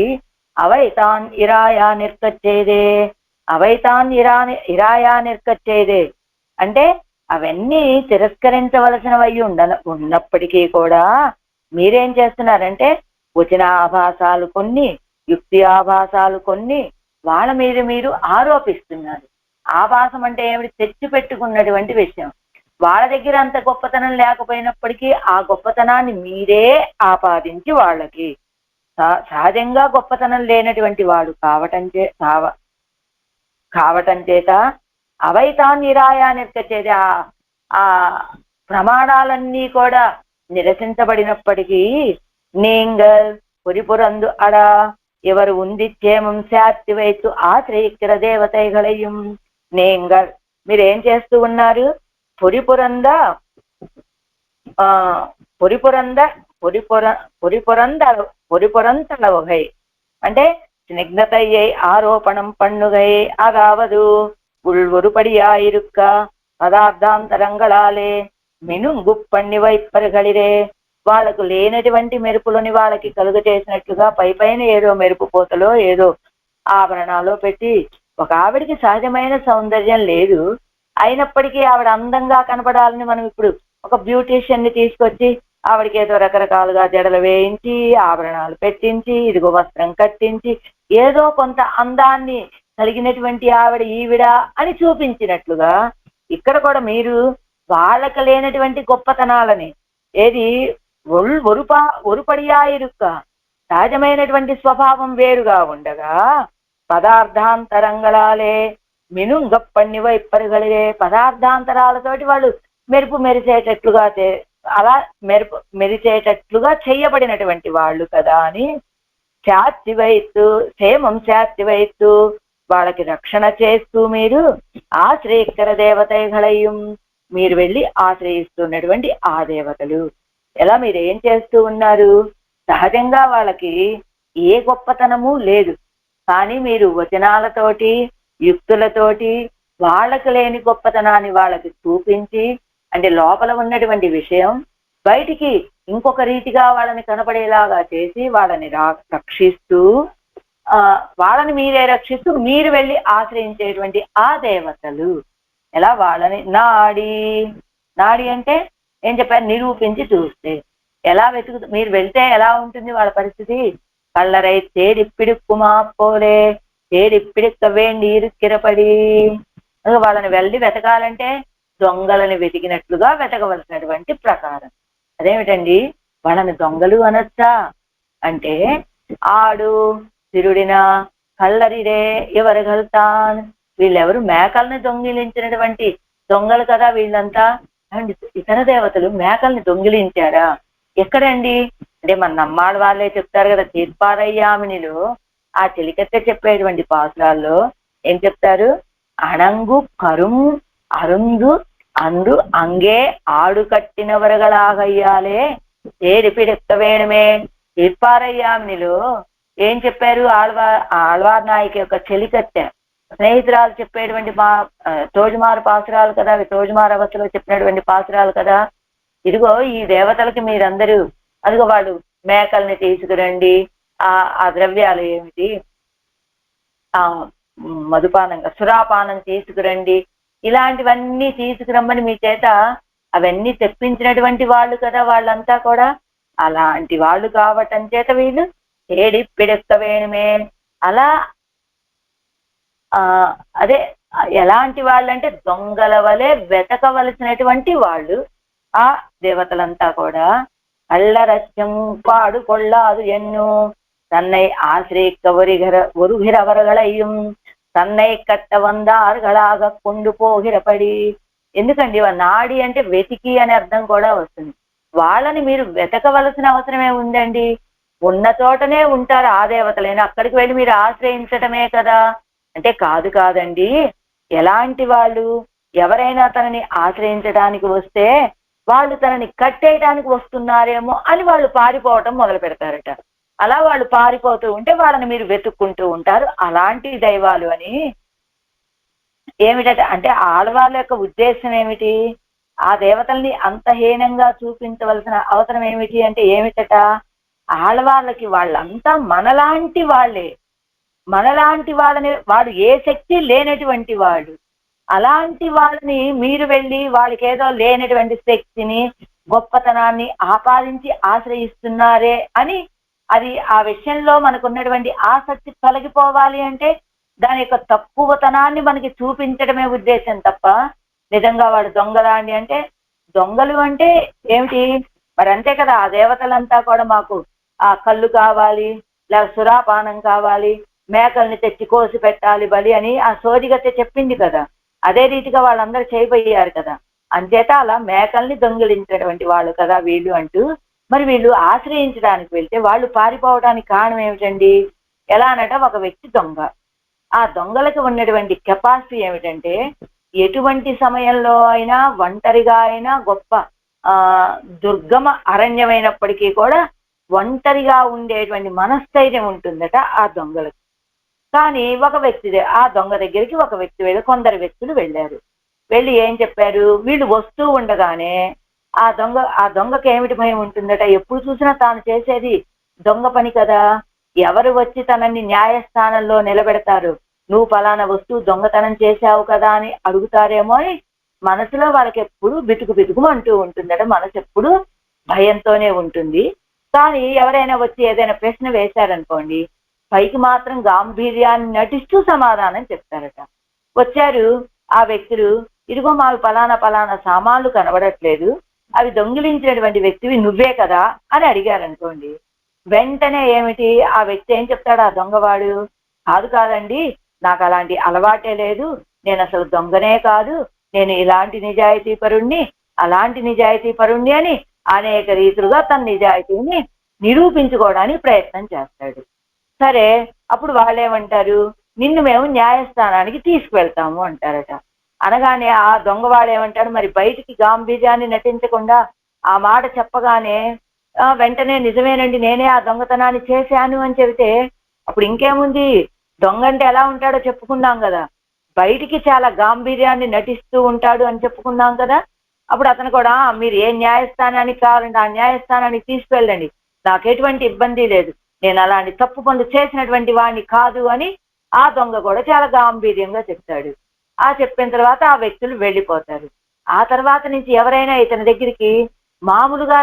అవైతాన్ ఇరాయా నిర్గచ్చేదే, అవైతాన్ ఇరాయా నిర్గచ్చేదే అంటే అవన్నీ తిరస్కరించవలసినవై ఉన్నప్పటికీ కూడా మీరేం చేస్తున్నారంటే వచన ఆభాసాలు కొన్ని, యుక్తి ఆభాసాలు కొన్ని వాళ్ళ మీద మీరు ఆరోపిస్తున్నారు. ఆభాసం అంటే ఏమిటి? తెచ్చి పెట్టుకున్నటువంటి విషయం. వాళ్ళ దగ్గర అంత గొప్పతనం లేకపోయినప్పటికీ ఆ గొప్పతనాన్ని మీరే ఆపాదించి వాళ్ళకి సహజంగా గొప్పతనం లేనటువంటి వాడు కావటం చేత అవైతాన్ నిరాయా నిర్గచ్చేది. ఆ ప్రమాణాలన్నీ కూడా నిరసించబడినప్పటికీ நீங்கள் புரிபுறந்து அடா இவர் உந்திச்சேமం శాత్తి వైతు ఆశ్రయిக்கிற దేవతైగళయం. நீங்கள் మీరేం చేస్తూ ఉన్నారు? పొరిపురంతలవగై అంటే స్నిగ్ధతయ్యై ఆరోపణం పన్నుగై అదావదు ఉள்வொருபடியாயிருக்க పదార్థాంతరంగళాలే మినుంగు పన్ని వైపరిగళిరే. వాళ్ళకు లేనటువంటి మెరుపులని వాళ్ళకి కలుగ చేసినట్లుగా పైన ఏదో మెరుపు పోతలో ఏదో ఆభరణాలు పెట్టి, ఒక ఆవిడికి సహజమైన సౌందర్యం లేదు, అయినప్పటికీ ఆవిడ అందంగా కనపడాలని మనం ఇప్పుడు ఒక బ్యూటీషియన్ ని తీసుకొచ్చి ఆవిడకి ఏదో రకరకాలుగా జడలు వేయించి ఆభరణాలు పెట్టించి ఇదిగో వస్త్రం కట్టించి ఏదో కొంత అందాన్ని కలిగినటువంటి ఈవిడ అని చూపించినట్లుగా ఇక్కడ కూడా మీరు వాళ్ళకి లేనటువంటి గొప్పతనాలని ఏది ఒరుపడియాయిరుక్క సహజమైనటువంటి స్వభావం వేరుగా ఉండగా పదార్థాంతరంగళాలే మినుంగప్పన్ని వైపరిగలిగే పదార్థాంతరాలతోటి వాళ్ళు మెరిసేటట్లుగా అలా మెరిసేటట్లుగా చెయ్యబడినటువంటి వాళ్ళు కదా అని క్షేమం శాత్తివైతు వాళ్ళకి రక్షణ చేస్తూ మీరు ఆశ్రయిక్కర దేవతైగళయం మీరు వెళ్ళి ఆశ్రయిస్తున్నటువంటి ఆ దేవతలు. ఎలా మీరేం చేస్తూ ఉన్నారు? సహజంగా వాళ్ళకి ఏ గొప్పతనము లేదు, కానీ మీరు వచనాలతోటి యుక్తులతోటి వాళ్ళకి లేని గొప్పతనాన్ని వాళ్ళకి చూపించి, అంటే లోపల ఉన్నటువంటి విషయం బయటికి ఇంకొక రీతిగా వాళ్ళని కనపడేలాగా చేసి వాళ్ళని రక్షిస్తూ వాళ్ళని మీరే రక్షిస్తూ మీరు వెళ్ళి ఆశ్రయించేటువంటి ఆ దేవతలు. ఎలా వాళ్ళని నాడి అంటే ఏం చెప్పారు? నిరూపించి చూస్తే ఎలా మీరు వెళ్తే ఎలా ఉంటుంది వాళ్ళ పరిస్థితి? కళ్ళరై తేడిప్పిడుక్కుమా పోలే తేడిప్పిడిక్క వేండి ఇరుక్కిరపడి. వాళ్ళని వెళ్ళి వెతకాలంటే దొంగలని వెతికినట్లుగా వెతకవలసినటువంటి ప్రకారం. అదేమిటండి వాళ్ళని దొంగలు అనొచ్చా అంటే ఆడు తిరుడిన కళ్ళరిరే ఎవరు గల్తాన్, వీళ్ళెవరు? మేకల్ని దొంగిలించినటువంటి దొంగలు కదా వీళ్ళంతా. అండి ఇతర దేవతలు మేకల్ని దొంగిలించారా? ఎక్కడండి అంటే మన నమ్మాళ్ళ వాళ్ళే చెప్తారు కదా, తీర్పారయ్యామినిలో ఆ చెలికత్తె చెప్పేటువంటి పాసురాల్లో ఏం చెప్తారు? అణంగు కరుం అరుందు అందు అంగే ఆడు కట్టినవరగలాగయ్యాలే తేడిపిడెక్క వేణమే. తీర్పారయ్యామినిలో ఏం చెప్పారు? ఆళ్వార్ నాయకి యొక్క చెలికత్తె స్నేహితురాలు చెప్పేటువంటి తోజుమారు పాసురాలు కదా అవి, తోజుమారు అవస్థలో చెప్పినటువంటి పాసురాలు కదా. ఇదిగో ఈ దేవతలకి మీరందరూ అదిగో వాళ్ళు మేకల్ని తీసుకురండి, ఆ ద్రవ్యాలు ఏమిటి మధుపానంగా సురాపానం తీసుకురండి, ఇలాంటివన్నీ తీసుకురమ్మని మీ చేత అవన్నీ తెప్పించినటువంటి వాళ్ళు కదా వాళ్ళంతా కూడా. అలాంటి వాళ్ళు కావటం చేత వీళ్ళు ఏడి పిడెక్క వేణుమే. అలా అదే ఎలాంటి వాళ్ళంటే దొంగల వలె వెతకవలసినటువంటి వాళ్ళు ఆ దేవతలంతా కూడా. అల్లరస్యం పాడు కొల్లాదు ఎన్ను తన్నై ఆశ్రయిక్క ఒరుగిరవరగళయ్యం తన్నై కట్ట వందారుగలాగా కొండు పోగిరపడి. ఎందుకండి నాడి అంటే వెతికి అనే అర్థం కూడా వస్తుంది. వాళ్ళని మీరు వెతకవలసిన అవసరమే ఉందండి. ఉన్న చోటనే ఉంటారు ఆ దేవతలైనా, అక్కడికి వెళ్ళి మీరు ఆశ్రయించటమే కదా అంటే కాదండి. ఎలాంటి వాళ్ళు? ఎవరైనా తనని ఆశ్రయించడానికి వస్తే వాళ్ళు తనని కట్టేయడానికి వస్తున్నారేమో అని వాళ్ళు పారిపోవటం మొదలు పెడతారట. అలా వాళ్ళు పారిపోతూ ఉంటే వాళ్ళని మీరు వెతుక్కుంటూ ఉంటారు. అలాంటి దైవాలు అని. ఏమిటట అంటే ఆడవాళ్ళ యొక్క ఉద్దేశం ఏమిటి? ఆ దేవతల్ని అంత హీనంగా చూపించవలసిన అవసరం ఏమిటి అంటే ఏమిటట? ఆడవాళ్ళకి వాళ్ళంతా మనలాంటి వాళ్ళే. మనలాంటి వాళ్ళని, వాడు ఏ శక్తి లేనటువంటి వాడు. అలాంటి వాళ్ళని మీరు వెళ్ళి వాళ్ళకి ఏదో లేనటువంటి శక్తిని, గొప్పతనాన్ని ఆపాదించి ఆశ్రయిస్తున్నారే అని, అది ఆ విషయంలో మనకున్నటువంటి ఆసక్తి తొలగిపోవాలి అంటే దాని యొక్క తక్కువతనాన్ని మనకి చూపించడమే ఉద్దేశం తప్ప, నిజంగా వాడు దొంగలాండి అంటే, దొంగలు అంటే ఏమిటి? మరి అంతే కదా, ఆ దేవతలంతా కూడా మాకు ఆ కళ్ళు కావాలి, లేక సురాపానం కావాలి, మేకల్ని తెచ్చి కోసి పెట్టాలి బలి అని ఆ సోదిగత్తె చెప్పింది కదా. అదే రీతిగా వాళ్ళందరూ చేయబోయారు కదా. అంచేత అలా మేకల్ని దొంగిలించినటువంటి వాళ్ళు కదా వీళ్ళు అంటూ, మరి వీళ్ళు ఆశ్రయించడానికి వెళ్తే వాళ్ళు పారిపోవడానికి కారణం ఏమిటండి? ఎలా అనట, ఒక వ్యక్తి దొంగ. ఆ దొంగలకు ఉన్నటువంటి కెపాసిటీ ఏమిటంటే, ఎటువంటి సమయంలో అయినా, ఒంటరిగా అయినా, గొప్ప ఆ దుర్గమ అరణ్యమైనప్పటికీ కూడా ఒంటరిగా ఉండేటువంటి మనస్థైర్యం ఉంటుందట ఆ దొంగలకు. కానీ ఒక వ్యక్తి ఆ దొంగ దగ్గరికి ఒక వ్యక్తి వెళ్ళి, కొందరు వ్యక్తులు వెళ్ళారు. వెళ్ళి ఏం చెప్పారు? వీళ్ళు వస్తూ ఉండగానే ఆ దొంగకి ఏమిటి భయం ఉంటుందట? ఎప్పుడు చూసినా తాను చేసేది దొంగ పని కదా. ఎవరు వచ్చి తనని న్యాయస్థానంలో నిలబెడతారు? నువ్వు ఫలానా వస్తువు దొంగతనం చేశావు కదా అని అడుగుతారేమో అని మనసులో వాళ్ళకి ఎప్పుడు బితుకు అంటూ ఉంటుందట. మనసు ఎప్పుడు భయంతోనే ఉంటుంది. కానీ ఎవరైనా వచ్చి ఏదైనా ప్రశ్న వేశారనుకోండి, పైకి మాత్రం గాంభీర్యాన్ని నటిస్తూ సమాధానం చెప్తారట. వచ్చారు ఆ వ్యక్తులు, ఇదిగో మాకు ఫలానా సామాన్లు కనబడట్లేదు, అవి దొంగిలించినటువంటి వ్యక్తివి నువ్వే కదా అని అడిగారనుకోండి, వెంటనే ఏమిటి ఆ వ్యక్తి ఏం చెప్తాడు? ఆ దొంగవాడు, కాదండి, నాకు అలాంటి అలవాటే లేదు, నేను అసలు దొంగనే కాదు, నేను ఇలాంటి నిజాయితీ పరుణ్ణి, అలాంటి నిజాయితీ పరుణ్ణి అని అనేక రీతులుగా తన నిజాయితీని నిరూపించుకోవడానికి ప్రయత్నం చేస్తాడు. సరే, అప్పుడు వాళ్ళేమంటారు? నిన్ను మేము న్యాయస్థానానికి తీసుకువెళ్తాము అంటారట. అనగానే ఆ దొంగవాడు ఏమంటాడు? మరి బయటికి గాంభీర్యాన్ని నటించకుండా ఆ మాట చెప్పగానే వెంటనే నిజమేనండి, నేనే ఆ దొంగతనాన్ని చేశాను అని చెబితే అప్పుడు ఇంకేముంది? దొంగ అంటే ఎలా ఉంటాడో చెప్పుకున్నాం కదా. బయటికి చాలా గాంభీర్యాన్ని నటిస్తూ ఉంటాడు అని చెప్పుకున్నాం కదా. అప్పుడు అతను కూడా, మీరు ఏ న్యాయస్థానానికి కావాలంటే ఆ న్యాయస్థానానికి తీసుకువెళ్ళండి, నాకు ఎటువంటి ఇబ్బంది లేదు, నేను అలాంటి తప్పు పనులు చేసినటువంటి వాడిని కాదు అని ఆ దొంగ కూడా చాలా గాంభీర్యంగా చెప్తాడు. చెప్పిన తర్వాత ఆ వ్యక్తులు వెళ్ళిపోతారు. ఆ తర్వాత నుంచి ఎవరైనా ఇతని దగ్గరికి మామూలుగా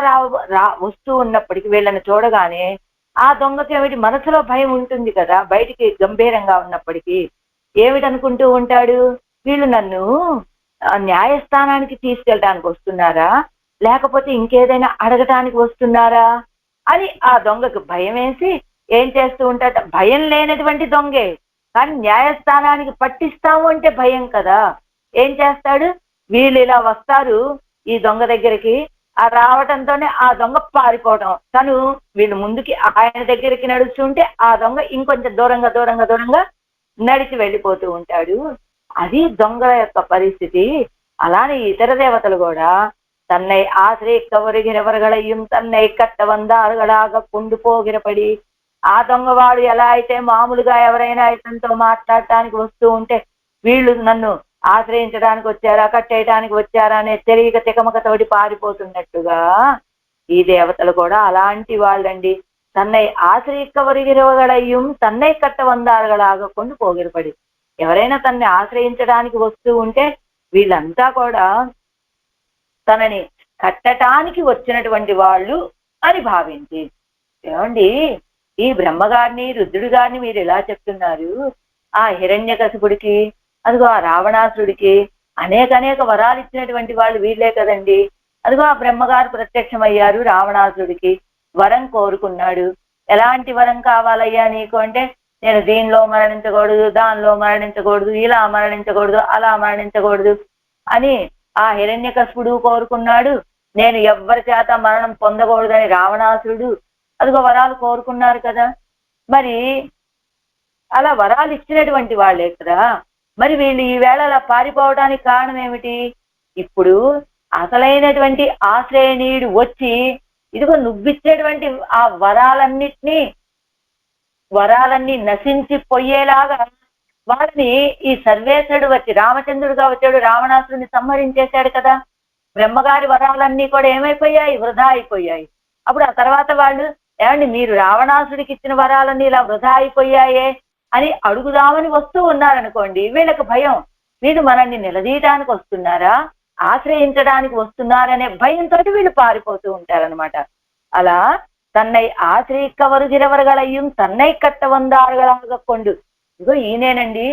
వస్తూ ఉన్నప్పటికీ వీళ్ళని చూడగానే ఆ దొంగకి ఏమిటి మనసులో భయం ఉంటుంది కదా, బయటికి గంభీరంగా ఉన్నప్పటికీ ఏమిటనుకుంటూ ఉంటాడు? వీళ్ళు నన్ను న్యాయస్థానానికి తీసుకెళ్ళడానికి వస్తున్నారా, లేకపోతే ఇంకేదైనా అడగటానికి వస్తున్నారా అని ఆ దొంగకు భయం వేసి ఏం చేస్తూ ఉంటాట? భయం లేనటువంటి దొంగే, కానీ న్యాయస్థానానికి పట్టిస్తాము అంటే భయం కదా. ఏం చేస్తాడు? వీళ్ళు ఇలా వస్తారు ఈ దొంగ దగ్గరికి, ఆ రావటంతోనే ఆ దొంగ పారిపోవటం. తను వీళ్ళు ముందుకి ఆయన దగ్గరికి నడుస్తుంటే ఆ దొంగ ఇంకొంచెం దూరంగా నడిచి వెళ్ళిపోతూ ఉంటాడు. అది దొంగల యొక్క పరిస్థితి. అలానే ఇతర దేవతలు కూడా తన్నై ఆశ్రయిక్క ఒరిగినవరగళయ్యం తన్నై కట్ట వందారుగలాగా కుండు పోగిరపడి, ఆ దొంగవాడు ఎలా అయితే మామూలుగా ఎవరైనా ఇతనితో మాట్లాడటానికి వస్తూ ఉంటే వీళ్ళు నన్ను ఆశ్రయించడానికి వచ్చారా, కట్టేయడానికి వచ్చారా అనే తెలియక తికమకతోటి పారిపోతున్నట్టుగా ఈ దేవతలు కూడా అలాంటి వాళ్ళండి. తన్నై ఆశ్రయిక్క ఒరిగినవరగళయ్యం తన్నై కట్ట వందారుగలాగా కొండు పోగిరపడి, ఎవరైనా తనని ఆశ్రయించడానికి వస్తూ ఉంటే వీళ్ళంతా కూడా తనని కట్టడానికి వచ్చినటువంటి వాళ్ళు అని భావించి. ఏమండి, ఈ బ్రహ్మగారిని రుద్రుడి గారిని మీరు ఎలా చెప్తున్నారు? ఆ హిరణ్యకశిపుడికి, అదిగో ఆ రావణాసుడికి అనేక వరాలు ఇచ్చినటువంటి వాళ్ళు వీళ్ళే కదండి. అదిగో ఆ బ్రహ్మగారు ప్రత్యక్షమయ్యారు రావణాసుడికి, వరం కోరుకున్నాడు. ఎలాంటి వరం కావాలయ్యా నీకు అంటే, నేను దీనిలో మరణించకూడదు, దానిలో మరణించకూడదు, ఇలా మరణించకూడదు, అలా మరణించకూడదు అని ఆ హిరణ్యకశిపుడు కోరుకున్నాడు. నేను ఎవ్వరి చేత మరణం పొందకూడదని రావణాసురుడు అదిగో వరాలు కోరుకున్నారు కదా. మరి అలా వరాలు ఇచ్చినటువంటి వాళ్ళే కదా. మరి వీళ్ళు ఈవేళ అలా పారిపోవడానికి కారణం ఏమిటి? ఇప్పుడు అసలైనటువంటి ఆశ్రయనీయుడు వచ్చి ఇదిగో నువ్విచ్చేటువంటి ఆ వరాలన్నీ నశించిపోయేలాగా వాళ్ళని ఈ సర్వేశ్వరుడు వచ్చి రామచంద్రుడుగా వచ్చాడు, రావణాసురుడిని సంహరించేశాడు కదా. బ్రహ్మగారి వరాలన్నీ కూడా ఏమైపోయాయి? వృధా అయిపోయాయి. అప్పుడు ఆ తర్వాత వాళ్ళు ఏమండి మీరు రావణాసుడికి ఇచ్చిన వరాలన్నీ ఇలా వృధా అయిపోయాయే అని అడుగుదామని వస్తూ ఉన్నారనుకోండి, వీళ్ళకి భయం. వీళ్ళు మనల్ని నిలదీయడానికి వస్తున్నారా, ఆశ్రయించడానికి వస్తున్నారనే భయంతో వీళ్ళు పారిపోతూ ఉంటారనమాట. అలా తన్నై ఆశ్రయిక్క வருகிறவர்களையும் తన్నై కట్ట వందారుగలాగా కొండు. ఇగో ఈయనేనండి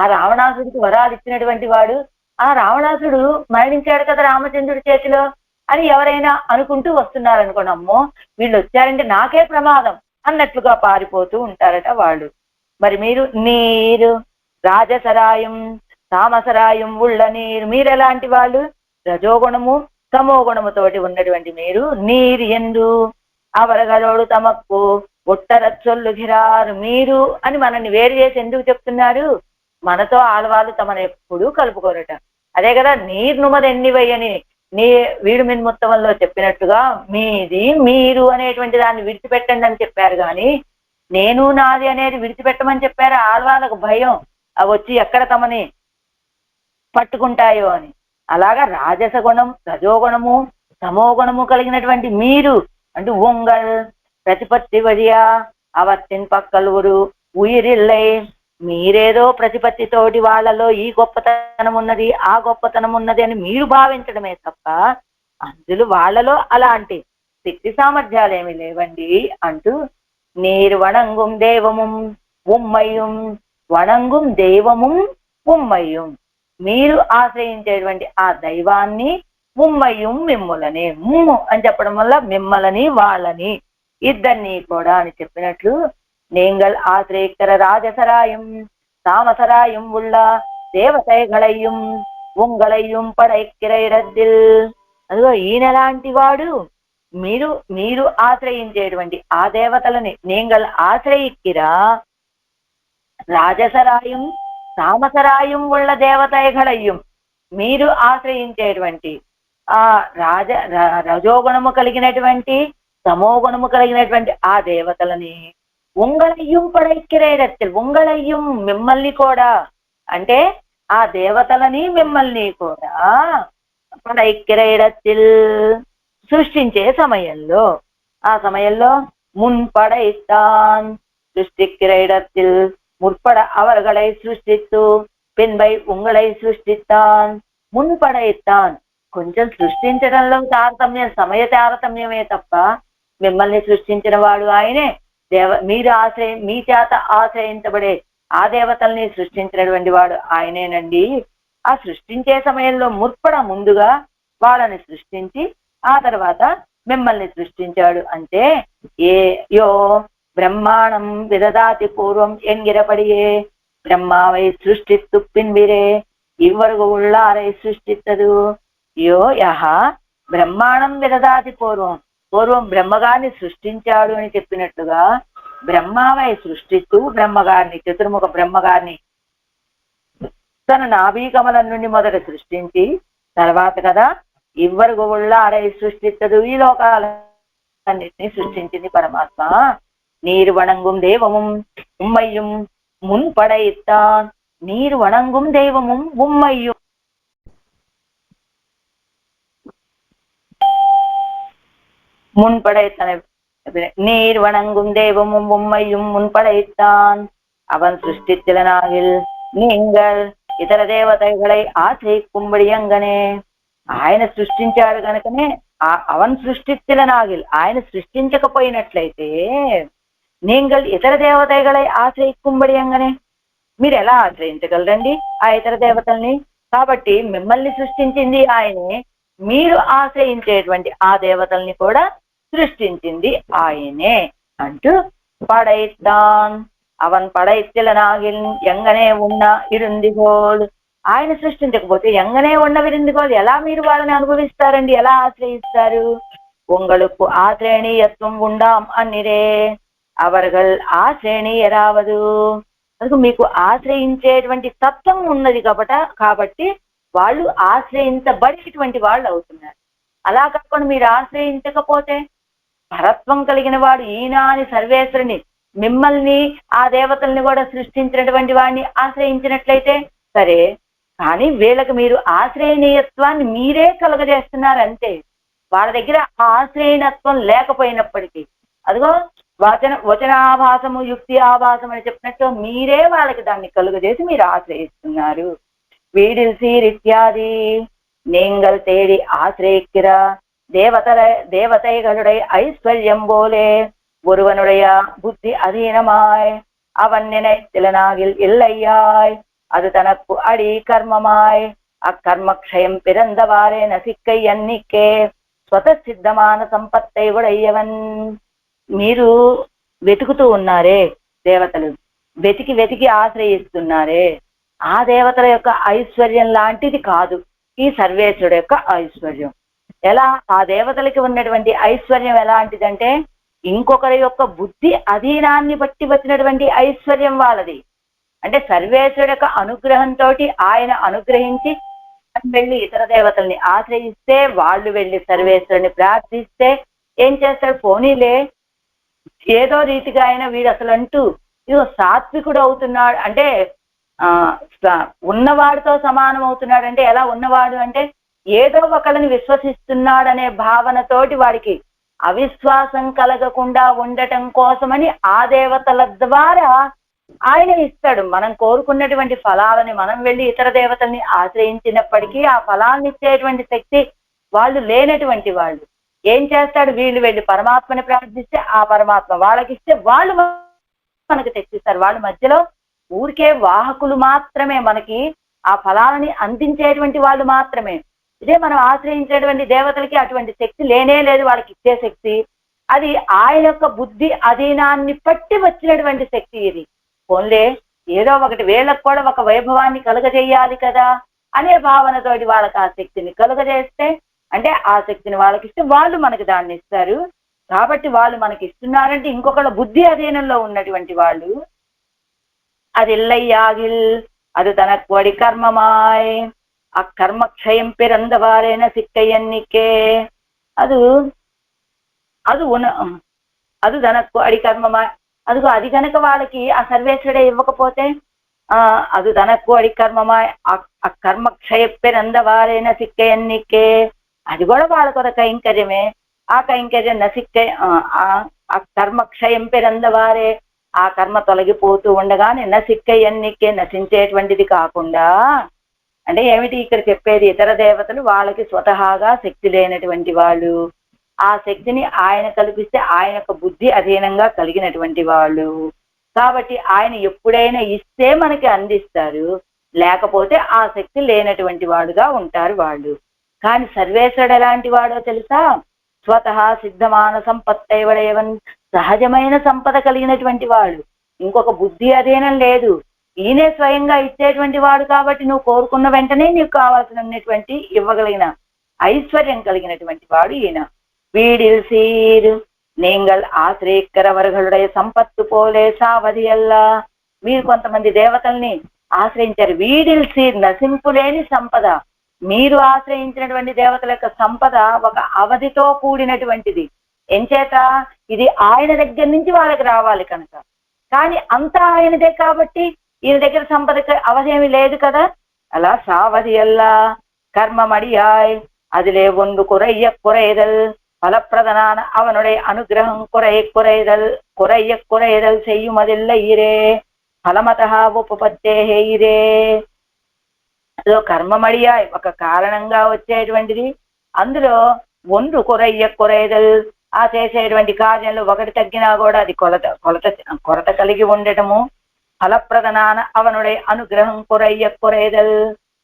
ఆ రావణాసుడికి వరాలు ఇచ్చినటువంటి వాడు. ఆ రావణాసుడు మరణించాడు కదా రామచంద్రుడి చేతిలో అని ఎవరైనా అనుకుంటూ వస్తున్నారనుకోండి, అమ్మో వీళ్ళు వచ్చారంటే నాకే ప్రమాదం అన్నట్లుగా పారిపోతూ ఉంటారట వాళ్ళు. మరి నీరు రాజసరాయం తామసరాయం ఉళ్ళ నీరు, మీరు ఎలాంటి వాళ్ళు? రజోగుణము తమోగుణముతోటి ఉన్నటువంటి మీరు నీరు ఎందు అవరగలోడు తమకు ఒట్టరచ్చొల్లుగిరారు మీరు అని మనల్ని వేరు చేసి ఎందుకు చెప్తున్నారు? మనతో ఆడవాళ్ళు తమను ఎప్పుడూ కలుపుకోరట. అదే కదా నీరునుమదెన్నివయ్యని వీడు మిన్ముత్తమంలో చెప్పినట్టుగా మీది మీరు అనేటువంటి దాన్ని విడిచిపెట్టండి అని చెప్పారు. కానీ నేను నాది అనేది విడిచిపెట్టమని చెప్పారు. ఆడవాళ్ళకు భయం అవి వచ్చి ఎక్కడ తమని పట్టుకుంటాయో అని. అలాగా రాజస గుణం రజోగుణము తమోగుణము కలిగినటువంటి మీరు అంటే ఉంగల్ ప్రతిపత్తి వడియా అవత్తిన్ పక్కలురు ఉయిరిల్లై, మీరేదో ప్రతిపత్తితోటి వాళ్ళలో ఈ గొప్పతనం ఉన్నది ఆ గొప్పతనం ఉన్నది అని మీరు భావించడమే తప్ప అందులో వాళ్ళలో అలాంటి శక్తి సామర్థ్యాలు ఏమి లేవండి అంటూ నీరు వణంగుం దేవముం ఉమ్మయ్యం వణంగుం దేవముం ఉమ్మయ్యం, మీరు ఆశ్రయించేటువంటి ఆ దైవాన్ని ఉమ్మయ్యం మిమ్మల్ని ముమ్ము అని చెప్పడం వల్ల మిమ్మల్ని వాళ్ళని ఇద్దరిని కూడా అని చెప్పినట్లు நீங்கள் ஆசிரியக்கிற ராஜசராயும் தாமசராயும் உள்ள దేవతైగళయ్యం ఉంగళయ్యం పడైక్కిర ఇడద్దిల్. అదిగో ఈయనలాంటి వాడు, మీరు ఆశ్రయించేటువంటి ఆ దేవతలని நீங்கள் ఆశ్రయిక్కిరా రాజసరాయం తామసరాయం ఉళ్ళ దేవతైగళయ్యం, మీరు ఆశ్రయించేటువంటి ఆ రజోగుణము కలిగినటువంటి తమోగుణము కలిగినటువంటి ఆ దేవతలని ఉంగళయ్యం పడైక్కిరేడత్తిల్, ఉంగళయ్యం మిమ్మల్ని కూడా అంటే ఆ దేవతలని మిమ్మల్ని కూడా పడైక్కిరేడత్తిల్ సృష్టించే సమయంలో ఆ సమయంలో మున్పడైతాన్ సృష్టిక్కిరేడత్తిల్ ముற்பడ అవర్గళై సృష్టిస్తూ పెన్బై ఉంగళై సృష్టిస్తాన్ మున్పడైతాన్. కొంచెం సృష్టించడంలో సమయ తారతమ్యమే తప్ప మిమ్మల్ని సృష్టించిన వాడు ఆయనే. మీరు మీ చేత ఆశ్రయించబడే ఆ దేవతల్ని సృష్టించినటువంటి వాడు ఆయనేనండి. ఆ సృష్టించే సమయంలో ముற்பడ ముందుగా వాళ్ళని సృష్టించి ఆ తర్వాత మిమ్మల్ని సృష్టించాడు. అంటే యో బ్రహ్మాండం విదదాతి పూర్వం ఎంగిరపడియే బ్రహ్మావై సృష్టిత్తు పిన్విరే ఇవ్వరుగు ఉళ్ళారై సృష్టిత్తదు. యో యహ బ్రహ్మాండం విదదాతి పూర్వం బ్రహ్మగారిని సృష్టించాడు అని చెప్పినట్లుగా బ్రహ్మావై సృష్టిస్తూ బ్రహ్మగారిని చతుర్ముఖ బ్రహ్మగారిని తన నాభీకమలం నుండి మొదట సృష్టించి తర్వాత కదా ఇవ్వరు ఉళ్ళారై సృష్టిత్తదు, ఈ లోకాలన్నిటినీ సృష్టించింది పరమాత్మ. నీరు వణంగుం దేవముం ఉమ్మయ్యం మున్పడైత్తాన్, నీరు వణంగుం దైవముం ఉమ్మయ్యం முன்படைத்தன நீர் வணங்கும் தெய்வமும் உம்மையும் முன்படைத்தான். அவன் సృష్టించలనాగిల్ நீங்கள் ఇతర దేవతகளை ఆశ్రయిక్కుம்படி అంగనే. ఆయన సృష్టించాడు కనుకనే అవన్ సృష్టించలనాగిల్, ఆయన సృష్టించకపోయినట్లయితే நீங்கள் ఇతర దేవతகளை ఆశ్రయిక్కుம்படி అంగనే, మీరు ఎలా ఆశ్రయించగలరండి ఆ ఇతర దేవతల్ని? కాబట్టి మిమ్మల్ని సృష్టించింది ఆయనే, మీరు ఆశ్రయించేటువంటి ఆ దేవతల్ని కూడా సృష్టించింది ఆయనే అంటూ పడైతాన్ అవన్ పడైత్తిలనాగిల్ ఎంగనే ఉన్న ఇరుందిగోల్. ఆయన సృష్టించకపోతే ఎంగనే ఉన్న విరిందిగోల్ ఎలా మీరు వాళ్ళని అనుభవిస్తారండి, ఎలా ఆశ్రయిస్తారు? உங்களுக்கு ఆశ్రయణీయత్వం ఉండాం అన్నిరే అవర్గల్ ఆశ్రయణీయరావదు. అందుకు మీకు ఆశ్రయించేటువంటి తత్వం ఉన్నది కాబట్టి వాళ్ళు ఆశ్రయించబడేటువంటి వాళ్ళు అవుతున్నారు. అలా కాకుండా మీరు ఆశ్రయించకపోతే, పరత్వం కలిగిన వాడు ఈయన అని సర్వేశ్వరుని, మిమ్మల్ని ఆ దేవతల్ని కూడా సృష్టించినటువంటి వాడిని ఆశ్రయించినట్లయితే సరే, కానీ వీళ్ళకి మీరు ఆశ్రయనీయత్వాన్ని మీరే కలుగజేస్తున్నారు అంతే. వాళ్ళ దగ్గర ఆ ఆశ్రయనత్వం లేకపోయినప్పటికీ, అదిగో వచనాభాసము యుక్తి ఆభాసం అని చెప్పినట్టు మీరే వాళ్ళకి దాన్ని కలుగజేసి మీరు ఆశ్రయిస్తున్నారు. వీడిల్ సీర్ ఇత్యాది நீங்கள் தேடி ஆசிரியக்கிற தேவதைகளுடைய ஐஸ்வர்யம் போலே ஒருவனுடைய புத்தி அதீனமாய் அவன் நினைத்திலனாகில் இல்லையாய் அது தனக்கு அடி கர்மமாய் அக்கர்மக்ஷயம் பிறந்தவாறே நசிக்கை எண்ணிக்கே స్వతసిద్ధமான సంపత్తై ఉడయ్యవన్. మీరు వెతుకుతూ ఉన్నారే దేవతలు, వెతికి వెతికి ఆశ్రయిస్తున్నారే, ఆ దేవతల యొక్క ఐశ్వర్యం లాంటిది కాదు ఈ సర్వేశ్వరుడు యొక్క ఐశ్వర్యం. ఎలా ఆ దేవతలకి ఉన్నటువంటి ఐశ్వర్యం ఎలాంటిదంటే, ఇంకొకరి యొక్క బుద్ధి అధీనాన్ని బట్టి వచ్చినటువంటి ఐశ్వర్యం వాళ్ళది. అంటే సర్వేశ్వరుడు యొక్క అనుగ్రహంతో ఆయన అనుగ్రహించి వెళ్ళి ఇతర దేవతల్ని ఆశ్రయిస్తే, వాళ్ళు వెళ్ళి సర్వేశ్వరుని ప్రార్థిస్తే ఏం చేస్తాడు, పోనీలే ఏదో రీతిగా అయినా వీడు అసలు అంటూ ఇదో సాత్వికుడు అవుతున్నాడు అంటే ఉన్నవాడితో సమానం అవుతున్నాడు. అంటే ఎలా ఉన్నవాడు అంటే, ఏదో ఒకళ్ళని విశ్వసిస్తున్నాడనే భావనతోటి వాడికి అవిశ్వాసం కలగకుండా ఉండటం కోసమని ఆ దేవతల ద్వారా ఆయన ఇస్తాడు. మనం కోరుకున్నటువంటి ఫలాలని మనం వెళ్ళి ఇతర దేవతల్ని ఆశ్రయించినప్పటికీ ఆ ఫలాన్ని ఇచ్చేటువంటి శక్తి వాళ్ళు లేనటువంటి వాళ్ళు ఏం చేస్తాడు, వీళ్ళు వెళ్ళి పరమాత్మని ప్రార్థిస్తే ఆ పరమాత్మ వాళ్ళకిస్తే వాళ్ళు మనకు తెచ్చిస్తారు. వాళ్ళ మధ్యలో ఊరికే వాహకులు మాత్రమే, మనకి ఆ ఫలాలని అందించేటువంటి వాళ్ళు మాత్రమే. ఇదే మనం ఆశ్రయించేటువంటి దేవతలకి అటువంటి శక్తి లేనే లేదు, వాళ్ళకి ఇచ్చే శక్తి అది ఆయన యొక్క బుద్ధి అధీనాన్ని పట్టి వచ్చినటువంటి శక్తి. ఇది ఓన్లే ఏదో ఒకటి వీళ్ళకు కూడా ఒక వైభవాన్ని కలుగజేయాలి కదా అనే భావనతోటి వాళ్ళకి ఆ శక్తిని కలుగజేస్తే, అంటే ఆ శక్తిని వాళ్ళకి ఇస్తే వాళ్ళు మనకి దాన్ని ఇస్తారు. కాబట్టి వాళ్ళు మనకి ఇస్తున్నారంటే ఇంకొకళ్ళ బుద్ధి అధీనంలో ఉన్నటువంటి వాళ్ళు. అది ఇల్లయ్యాగిల్ అది తనకు వడి కర్మమాయ్ అకర్మక్షయం పిరందవారైన సిక్కయ్యన్నికే అది అది అది తనకు అడి కర్మమాయ్. అదిగో అది కనుక వాళ్ళకి ఆ సర్వేశ్వరుడే ఇవ్వకపోతే అది తనకు అడి కర్మమాయ్ అకర్మక్షయ పిరందవారైన సిక్కయ్యన్నికే, అది కూడా వాళ్ళకు ఒక కైంకర్యమే. ఆ కైంకర్యం నసిక్కే ఆ కర్మక్షయం పిరందవారే, ఆ కర్మ తొలగిపోతూ ఉండగానే నసిక్కయ్యన్నికే నశించేటువంటిది కాకుండా, అంటే ఏమిటి ఇక్కడ చెప్పేది, ఇతర దేవతలు వాళ్ళకి స్వతహాగా శక్తి లేనటువంటి వాళ్ళు, ఆ శక్తిని ఆయన కల్పిస్తే ఆయన యొక్క బుద్ధి అధీనంగా కలిగినటువంటి వాళ్ళు. కాబట్టి ఆయన ఎప్పుడైనా ఇస్తే మనకి అందిస్తారు, లేకపోతే ఆ శక్తి లేనటువంటి వాడుగా ఉంటారు వాళ్ళు. కానీ సర్వేశ్వరుడు ఎలాంటి వాడో తెలుసా, స్వతహా సిద్ధమాన సంపత్తైవడేవన్, సహజమైన సంపద కలిగినటువంటి వాడు, ఇంకొక బుద్ధి అధీనం లేదు, ఈయనే స్వయంగా ఇచ్చేటువంటి వాడు. కాబట్టి నువ్వు కోరుకున్న వెంటనే నీకు కావాల్సినటువంటి ఇవ్వగలిగిన ఐశ్వర్యం కలిగినటువంటి వాడు ఈయన. వీడిల్ సీర్ நீங்கள் ఆశ్రయిక్కరవர்களுடைய సంపత్తు పోలే సావధియల్లా, మీరు కొంతమంది దేవతల్ని ఆశ్రయించారు. వీడిల్ సీర్ నశింపులేని సంపద, మీరు ఆశ్రయించినటువంటి దేవతల యొక్క సంపద ఒక అవధితో కూడినటువంటిది. ఎంచేత ఇది ఆయన దగ్గర నుంచి వాళ్ళకి రావాలి కనుక. కానీ అంతా ఆయనదే కాబట్టి ఈయన దగ్గర సంపదకి అవధేమి లేదు కదా. అలా సావధి ఎల్లా కర్మమడియాయ్ அதிலே ஒன்று குறைய குறைதல் பலப்பிரதனான அவனுடைய அனுகிரகம் குறைய குறைதல் செய்யுமதில்லை இரே ఫలమతః ఉపపత్తేహే ఇరే. అదో కర్మమడియాయ్ ఒక కారణంగా వచ్చేటువంటిది, అందులో ఒండ్రు కురైదల్ ఆ చేసేటువంటి కార్యంలో ఒకటి తగ్గినా కూడా అది కొరత కలిగి ఉండటము. ఫలప్రదనాన అవనుడే అనుగ్రహం కురైదల్,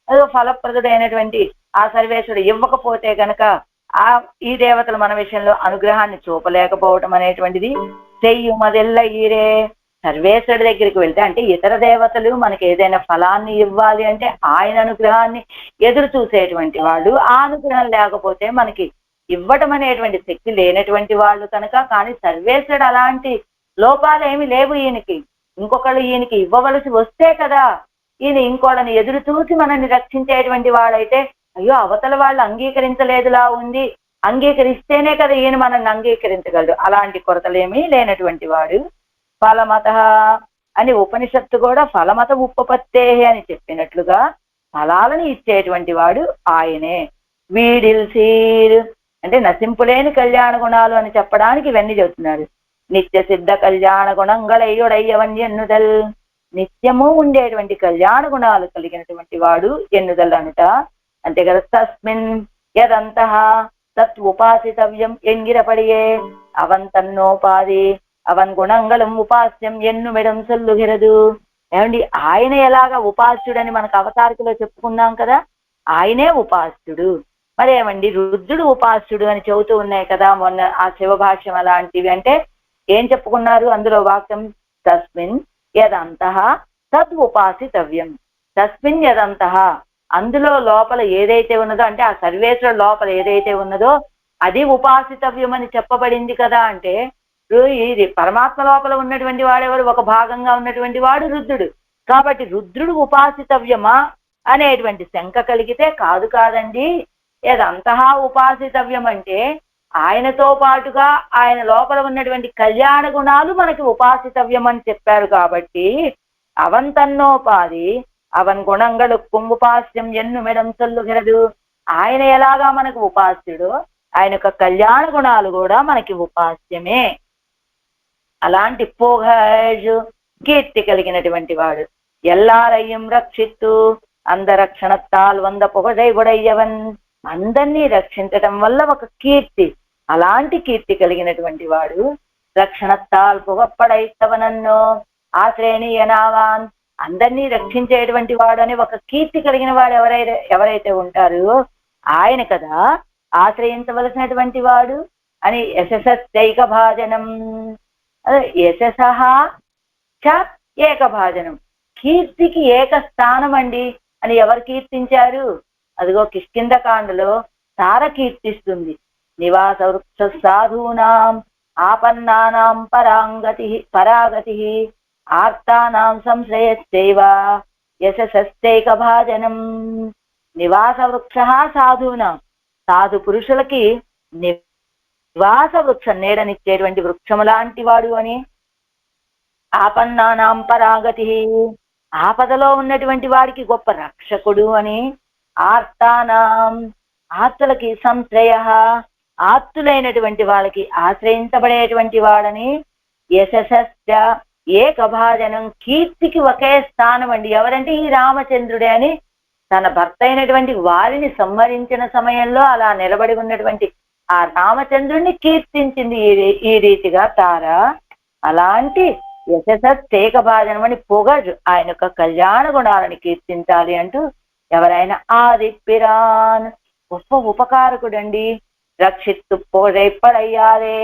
అదో ఫలప్రదుడైనటువంటి ఆ సర్వేశ్వరుడు ఇవ్వకపోతే గనక ఈ దేవతలు మన విషయంలో అనుగ్రహాన్ని చూపలేకపోవటం అనేటువంటిది చెయ్యుమదెల్ల ఈరే సర్వేశ్వరుడి దగ్గరికి వెళ్తే, అంటే ఇతర దేవతలు మనకి ఏదైనా ఫలాన్ని ఇవ్వాలి అంటే ఆయన అనుగ్రహాన్ని ఎదురు చూసేటువంటి వాళ్ళు, ఆ అనుగ్రహం లేకపోతే మనకి ఇవ్వటం అనేటువంటి శక్తి లేనటువంటి వాళ్ళు కనుక. కానీ సర్వేశ్వరుడు అలాంటి లోపాలు ఏమి లేవు ఈయనకి. ఇంకొకళ్ళు ఈయనకి ఇవ్వవలసి వస్తే కదా ఈయన ఇంకోళ్ళని ఎదురు చూసి మనల్ని రక్షించేటువంటి వాడైతే, అయ్యో అవతల వాళ్ళు అంగీకరించలేదులా ఉంది, అంగీకరిస్తేనే కదా ఈయన మనల్ని అంగీకరించగలడు. అలాంటి కొరతలేమీ లేనటువంటి వాడు. ఫలమత అని ఉపనిషత్తు కూడా ఫలమత ఉపపత్తే అని చెప్పినట్లుగా ఫలాలను ఇచ్చేటువంటి వాడు ఆయనే. వీడిల్సీర్ అంటే నశింపులేని కళ్యాణ గుణాలు అని చెప్పడానికి ఇవన్నీ చెబుతున్నారు. నిత్య సిద్ధ కళ్యాణ గుణంగళయ్యుడయ్యవన్ ఎన్నుదల్, నిత్యము ఉండేటువంటి కళ్యాణ గుణాలు కలిగినటువంటి వాడు ఎన్నుదల్ అనుట. అంతే కదా. తస్మిన్ యదంత తత్ ఉపాసితవ్యం ఎంగిరపడియే అవన్ తన్నోపాది అవన్ గుణంగళం ఉపాస్యం ఎన్నుమిడం సొల్లుగిరదు. ఏమండి, ఆయన ఎలాగా ఉపాస్యుడని మనకు అవతారికలో చెప్పుకున్నాం కదా, ఆయనే ఉపాస్యుడు. మరేమండి రుద్రుడు ఉపాస్యుడు అని చెబుతూ ఉన్నాయి కదా మొన్న ఆ శివభాష్యం అలాంటివి. అంటే ఏం చెప్పుకున్నారు అందులో వాక్యం? తస్మిన్ యదంతః తద్ ఉపాసితవ్యం. తస్మిన్ యదంతః అందులో లోపల ఏదైతే ఉన్నదో, అంటే ఆ సర్వేశ్వరుడు లోపల ఏదైతే ఉన్నదో అది ఉపాసితవ్యం అని చెప్పబడింది కదా. అంటే ఇది పరమాత్మ లోపల ఉన్నటువంటి వాడెవరు? ఒక భాగంగా ఉన్నటువంటి వాడు రుద్రుడు. కాబట్టి రుద్రుడు ఉపాసితవ్యమా అనేటువంటి శంక కలిగితే కాదు కాదండి. యదంతః ఉపాసితవ్యం అంటే ఆయనతో పాటుగా ఆయన లోపల ఉన్నటువంటి కళ్యాణ గుణాలు మనకి ఉపాసితవ్యం అని చెప్పారు. కాబట్టి అవన్ తన్నోపాది అవన్ గుణంగళు కుంగుపాస్యం ఎన్నుమిడం సొల్లుగిరదు. ఆయన ఎలాగా మనకు ఉపాస్యుడు, ఆయన యొక్క కళ్యాణ గుణాలు కూడా మనకి ఉపాస్యమే. అలాంటి పుగழ் కీర్తి కలిగినటువంటి వాడు. ఎల్లారయ్యం రక్షిత్తు అందరక్షణత్తాల్ వంద పుగழை ఉడయ్యవన్, అందరినీ రక్షించటం వల్ల ఒక కీర్తి, అలాంటి కీర్తి కలిగినటువంటి వాడు. రక్షణత్తాల్ పుగప్పడైస్తవనన్నో ఆశ్రేణీయనావాన్, అందరినీ రక్షించేటువంటి వాడు అని ఒక కీర్తి కలిగిన వాడు ఎవరైతే ఉంటారో ఆయన కదా ఆశ్రయించవలసినటువంటి వాడు అని. యశసైక భాజనం, యశస చ ఏకభాజనం, కీర్తికి ఏక స్థానం అండి అని ఎవరు కీర్తించారు? అదిగో కిష్కింధకాండలో తార కీర్తిస్తుంది. నివాస వృక్ష సాధూనాం ఆపన్నానాం పరాగతి ఆర్తానాం సంశ్రయశ్చైవ యశసైక భాజనం. నివాస వృక్ష సాధూనాం, సాధు పురుషులకి నివాస వృక్షం నీడనిచ్చేటువంటి వృక్షము లాంటి వాడు అని. ఆపన్నానాం పరాగతి, ఆపదలో ఉన్నటువంటి వాడికి గొప్ప రక్షకుడు అని. ఆర్తానాం, ఆర్తులకి సంశ్రయ, ఆర్తులైనటువంటి వాళ్ళకి ఆశ్రయించబడేటువంటి వాడని. యశస్య ఏకభాజనం, కీర్తికి ఒకే స్థానం అండి. ఎవరంటే ఈ రామచంద్రుడే అని తన భర్త అయినటువంటి వారిని సంహరించిన సమయంలో అలా నిలబడి ఉన్నటువంటి ఆ రామచంద్రుడిని కీర్తించింది ఈ రీతిగా తార. అలాంటి యశస్యేకభాజనం అని పొగడు ఆయన యొక్క కళ్యాణ గుణాలను కీర్తించాలి అంటూ ఎవరైనా ఆదిప్పిరాన్, గొప్ప ఉపకారకుడండి. రక్షిత్తు పోడైపడయ్యారే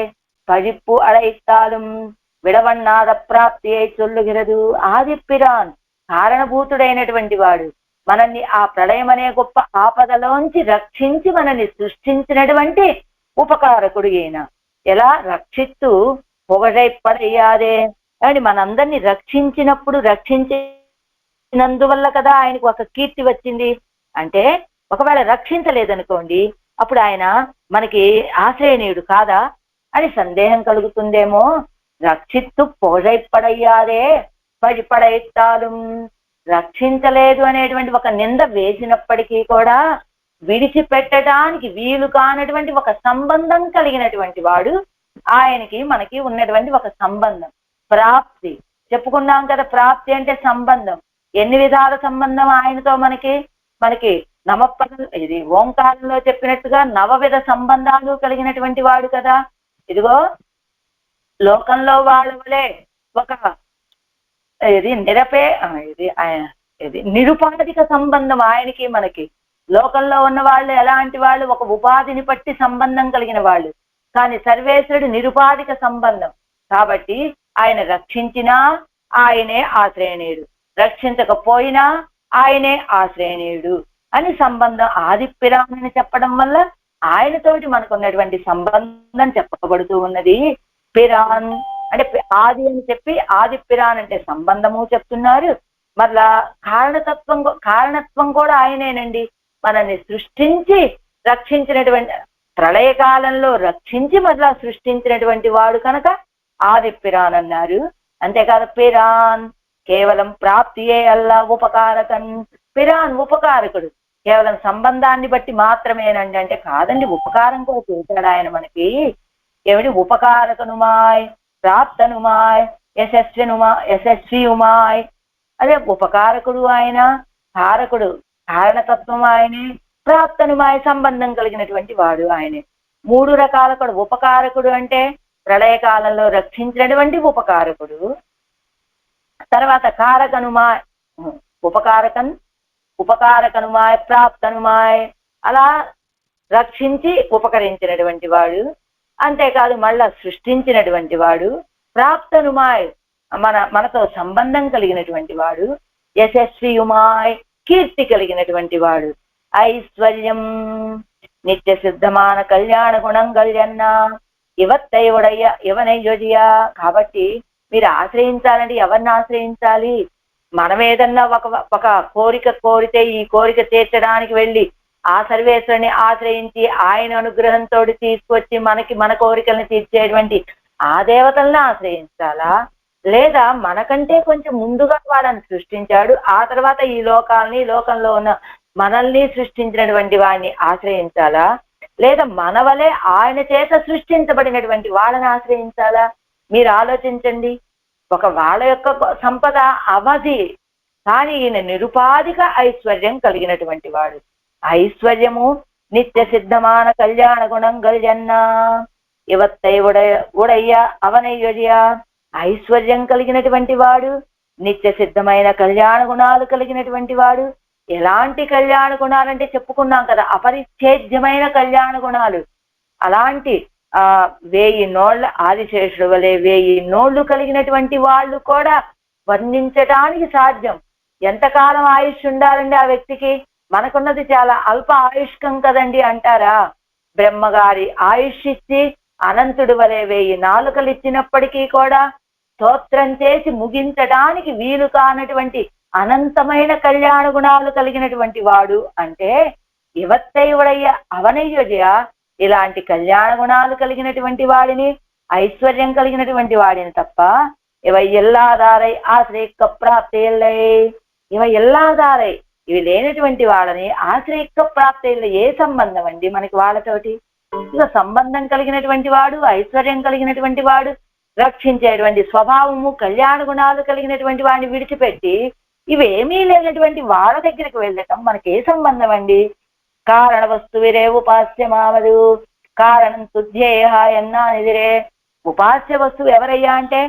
పழிப்பு అడైతాலும் విడవన్నాద ప్రాప్తి అయి చొల్లుగిరదు. ఆదిప్పిరాన్, కారణభూతుడైనటువంటి వాడు, మనల్ని ఆ ప్రళయం అనే గొప్ప ఆపదలోంచి రక్షించి మనల్ని సృష్టించినటువంటి ఉపకారకుడు ఈయన. ఎలా? రక్షిత్తు పొగడైపడయ్యారే అని మనందరినీ రక్షించినప్పుడు, రక్షించినందువల్ల కదా ఆయనకు ఒక కీర్తి వచ్చింది. అంటే ఒకవేళ రక్షించలేదనుకోండి, అప్పుడు ఆయన మనకి ఆశ్రయనీయుడు కాదా అని సందేహం కలుగుతుందేమో. రక్షిత్తు పొగడైపడయ్యారే పడిపడైతాలు, రక్షించలేదు అనేటువంటి ఒక నింద వేసినప్పటికీ కూడా విడిచిపెట్టడానికి వీలు కానటువంటి ఒక సంబంధం కలిగినటువంటి వాడు ఆయనకి మనకి ఉన్నటువంటి ఒక సంబంధం. ప్రాప్తి చెప్పుకున్నాం కదా, ప్రాప్తి అంటే సంబంధం. ఎన్ని విధాల సంబంధం ఆయనతో మనకి నమపదం, ఇది ఓంకారంలో చెప్పినట్టుగా నవవిధ సంబంధాలు కలిగినటువంటి వాడు కదా. ఇదిగో లోకంలో వాళ్ళ వలే ఒక నిరుపాధిక సంబంధం ఆయనకి మనకి. లోకంలో ఉన్న వాళ్ళు ఎలాంటి వాళ్ళు? ఒక ఉపాధిని బట్టి సంబంధం కలిగిన వాళ్ళు. కానీ సర్వేశ్వరుడు నిరుపాధిక సంబంధం. కాబట్టి ఆయన రక్షించినా ఆయనే ఆశ్రయణీయుడు, రక్షించకపోయినా ఆయనే ఆశ్రయణీయుడు అని సంబంధం ఆదిపిరాన్ చెప్పడం వల్ల ఆయనతోటి మనకున్నటువంటి సంబంధం చెప్పబడుతూ ఉన్నది. పిరాన్ అంటే ఆది అని చెప్పి ఆది పిరాన్ అంటే సంబంధము చెప్తున్నారు. మరలా కారణత్వం కూడా ఆయనేనండి. మనల్ని సృష్టించి రక్షించినటువంటి, ప్రళయకాలంలో రక్షించి మరలా సృష్టించినటువంటి వాడు కనుక ఆది పిరాన్ అన్నారు. అంతేకాదు పిరాన్ కేవలం ప్రాప్తియే అల్లా ఉపకారకన్. పిరాన్ ఉపకారకుడు, కేవలం సంబంధాన్ని బట్టి మాత్రమేనండి అంటే కాదండి, ఉపకారం కూడా చేశాడు ఆయన మనకి. ఏమిటి? ఉపకారకనుమాయ్, ప్రాప్తనుమాయ్, యశస్వినుమాయ్. అదే ఉపకారకుడు ఆయన, కారకుడు కారణతత్వం ఆయనే, ప్రాప్తనుమాయ్ సంబంధం కలిగినటువంటి వాడు ఆయనే. 3 రకాల కూడా. ఉపకారకుడు అంటే ప్రళయకాలంలో రక్షించినటువంటి ఉపకారకుడు. తర్వాత కారకనుమాయ్, ఉపకారకనుమాయ్, ప్రాప్తనుమాయ్, అలా రక్షించి ఉపకరించినటువంటి వాడు. అంతేకాదు మళ్ళా సృష్టించినటువంటి వాడు. ప్రాప్తనుమాయ్ మనతో సంబంధం కలిగినటువంటి వాడు. యశస్వియుమాయ్ కీర్తి కలిగినటువంటి వాడు. ఐశ్వర్యం నిత్య సిద్ధమాన కళ్యాణ గుణం కళ్యాణ ఇవత్తైవడయ్య ఇవనయ్యొడియా. కాబట్టి మీరు ఆశ్రయించాలంటే ఎవరిని ఆశ్రయించాలి? మనం ఏదన్నా ఒక కోరిక కోరితే ఈ కోరిక తీర్చడానికి వెళ్ళి ఆ సర్వేశ్వరుని ఆశ్రయించి ఆయన అనుగ్రహంతో తీసుకొచ్చి మన కోరికలను తీర్చేటువంటి ఆ దేవతలను ఆశ్రయించాలా? లేదా మనకంటే కొంచెం ముందుగా వాడని సృష్టించాడు, ఆ తర్వాత ఈ లోకంలో ఉన్న మనల్ని సృష్టించినటువంటి వాడిని ఆశ్రయించాలా? లేదా మన వలె ఆయన చేత సృష్టించబడినటువంటి వాళ్ళని ఆశ్రయించాలా? మీరు ఆలోచించండి. వాళ్ళ యొక్క సంపద అవధి, కానీ ఈయన నిరుపాధిక ఐశ్వర్యం కలిగినటువంటి వాడు. ఐశ్వర్యము నిత్య సిద్ధమాన కళ్యాణ గుణం గల్జన్న ఇవత్తై ఉడయ్య అవనయ్యడియా. ఐశ్వర్యం కలిగినటువంటి వాడు, నిత్య సిద్ధమైన కళ్యాణ గుణాలు కలిగినటువంటి వాడు. ఎలాంటి కళ్యాణ గుణాలంటే చెప్పుకున్నాం కదా, అపరిచ్ఛేద్యమైన కళ్యాణ గుణాలు. అలాంటి 1000 నోళ్ల ఆదిశేషుడు వలె 1000 నోళ్లు కలిగినటువంటి వాళ్ళు కూడా వర్ణించటానికి సాధ్యం. ఎంతకాలం ఆయుష్ ఉండాలండి ఆ వ్యక్తికి? మనకున్నది చాలా అల్ప ఆయుష్కం కదండి అంటారా? బ్రహ్మగారి ఆయుష్ ఇచ్చి అనంతుడు వలె 1000 నాలుకలు ఇచ్చినప్పటికీ కూడా స్తోత్రం చేసి ముగించడానికి వీలు కానటువంటి అనంతమైన కళ్యాణ గుణాలు కలిగినటువంటి వాడు అంటే ఇవత్తైవడయ్య అవనయ్యజయ. ఇలాంటి కళ్యాణ గుణాలు కలిగినటువంటి వాడిని, ఐశ్వర్యం కలిగినటువంటి వాడిని తప్ప ఇవ ఎల్లాదారై ఆశ్రయిక ప్రాప్తేల్లై, ఇవ ఎల్లాదారై ఇవి లేనటువంటి వాళ్ళని ఆశ్రయిక ప్రాప్తేళ్ళ ఏ సంబంధం అండి మనకి వాళ్ళతోటి? ఇక సంబంధం కలిగినటువంటి వాడు, ఐశ్వర్యం కలిగినటువంటి వాడు, రక్షించేటువంటి స్వభావము కళ్యాణ గుణాలు కలిగినటువంటి వాడిని విడిచిపెట్టి ఇవేమీ లేనటువంటి వాళ్ళ దగ్గరికి వెళ్ళటం మనకి ఏ సంబంధం అండి? కారణ వస్తువిరే ఉపాస్యమావదు కారణం తుధ్యేయ ఎన్నా ఎదిరే. ఉపాస్య వస్తువు ఎవరయ్యా అంటే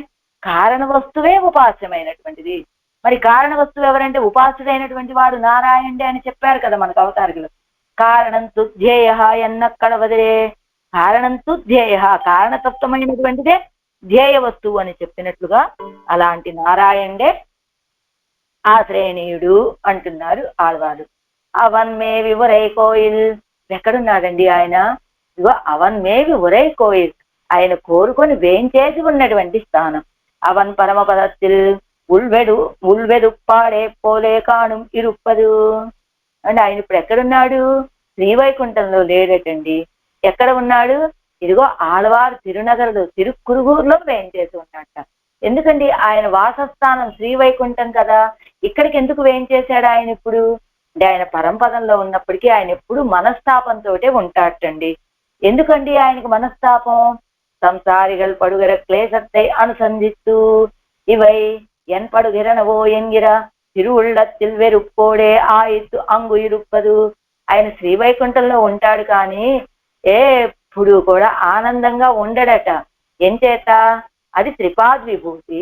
కారణ వస్తువే ఉపాస్యమైనటువంటిది. మరి కారణ వస్తువు ఎవరంటే ఉపాసుడైనటువంటి వాడు నారాయణుడే అని చెప్పారు కదా మనకు అవతారికలు. కారణం తుధ్యేయ ఎన్నక్కడ వదిలే. కారణం తుధ్యేయ కారణతత్వమైనటువంటిదే ధ్యేయ వస్తువు అని చెప్పినట్లుగా అలాంటి నారాయణుడే ఆశ్రయణీయుడు అంటున్నారు ఆళ్వారు. అవన్మేవి ఉరై కోయిల్. ఎక్కడున్నాడండి ఆయన? ఇగో అవన్మేవి ఉరై కోయిల్, ఆయన కోరుకొని వేంచేసి ఉన్నటువంటి స్థానం. అవన్ పరమపదத்தில் ఉల్వెదుప్పాడే పోలే కాణం ఇరుప్పదు. అంటే ఆయన ఇప్పుడు ఎక్కడున్నాడు? శ్రీవైకుంఠంలో లేడటండి. ఎక్కడ ఉన్నాడు? ఇదిగో ఆళ్వారు తిరునగరులో తిరుక్కురుగూరులో వేంచేసి ఉన్నట్ట. ఎందుకండి? ఆయన వాసస్థానం శ్రీవైకుంఠం కదా, ఇక్కడికి ఎందుకు వేంచేశాడు ఆయన ఇప్పుడు అంటే ఆయన పరంపదంలో ఉన్నప్పటికీ ఆయన ఎప్పుడు మనస్తాపంతో ఉంటాటండి. ఎందుకండి ఆయనకు మనస్తాపం? సంసారిகள் పడుగర క్లేశத்தை అనుసంధిస్తూ இவை என் படுகிறனவோ என்கிற திருவுள்ளத்தில் வெறுப்போడే ఆయిత్తు అంగు ఇరుప్పదు. ఆయన శ్రీవైకుంఠంలో ఉంటాడు కానీ ఎప్పుడు కూడా ఆనందంగా ఉండడట. ఎంచేత? అది త్రిపాద్ విభూతి,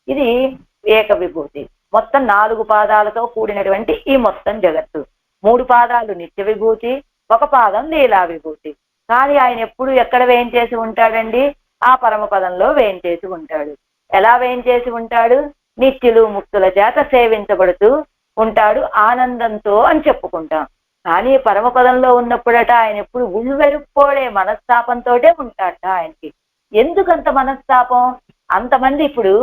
ఇది ఏక విభూతి. మొత్తం 4 పాదాలతో కూడినటువంటి ఈ మొత్తం జగత్తు. 3 పాదాలు నిత్య విభూతి, 1 పాదం లీలా విభూతి. కానీ ఆయన ఎప్పుడు ఎక్కడ వేయించేసి ఉంటాడండి? ఆ పరమపదంలో వేయించేసి ఉంటాడు. ఎలా వేయించేసి ఉంటాడు? నిత్యులు ముక్తుల చేత సేవించబడుతూ ఉంటాడు ఆనందంతో అని చెప్పుకుంటాం. కానీ పరమపదంలో ఉన్నప్పుడట ఆయన ఎప్పుడు ఉள்వెరుక్కోడే మనస్తాపంతోటే ఉంటాడట ఆయనకి. ఎందుకంత మనస్తాపం? అంతమంది ఇప్పుడు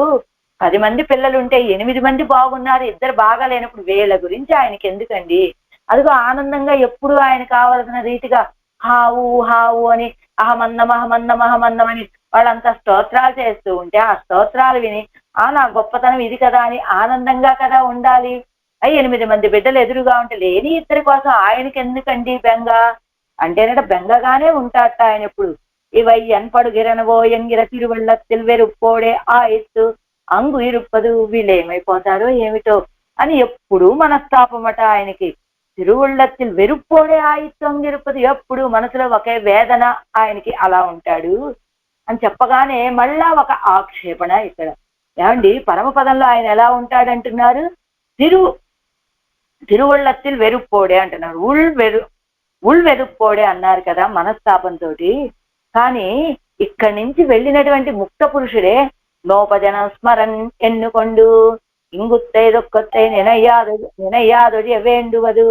10 మంది పిల్లలుంటే 8 మంది బాగున్నారు, 2 బాగా లేనప్పుడు వీళ్ళ గురించి ఆయనకి ఎందుకండి? అదిగో ఆనందంగా ఎప్పుడు ఆయన కావలసిన రీతిగా హావు హావు అని అహమన్నం అహమన్నం అహమన్నం అని వాళ్ళంతా స్తోత్రాలు చేస్తూ ఉంటే ఆ స్తోత్రాలు విని నా గొప్పతనం ఇది కదా అని ఆనందంగా కదా ఉండాలి. 8 మంది బిడ్డలు ఎదురుగా ఉంటే లేని 2 కోసం ఆయనకి ఎందుకండి బెంగ? అంటేనట బెంగగానే ఉంటాడట ఆయన ఎప్పుడు. ఇవై ఎన్పడుగిరనవో ఎంగిర తిరువళ్ళத்தில் వెరుప్పోడే ఆయిత్తు అంగు ఇరుప్పదు, వీళ్ళేమైపోతారో ఏమిటో అని ఎప్పుడు మనస్తాపమట ఆయనకి. తిరువుళ్ళத்தில் వెరుప్పోడే ఆయిత్తు అంగిరుప్పదు, ఎప్పుడు మనసులో ఒకే వేదన ఆయనకి. అలా ఉంటాడు అని చెప్పగానే మళ్ళా ఒక ఆక్షేపణ ఇక్కడ. ఏమండి పరమపదంలో ఆయన ఎలా ఉంటాడంటున్నారు? తిరువుళ్ళத்தில் వెరుప్పోడే అంటున్నారు. ఉள்వెరుప్పోడే అన్నారు కదా మనస్తాపంతో. కానీ ఇక్కడి నుంచి వెళ్ళినటువంటి ముక్త పురుషుడే నోపజన స్మరన్ ఎన్నుకొండు ఇంగుత్తైదొక్కొత్తై నినయ్యాదొడి వేండువదు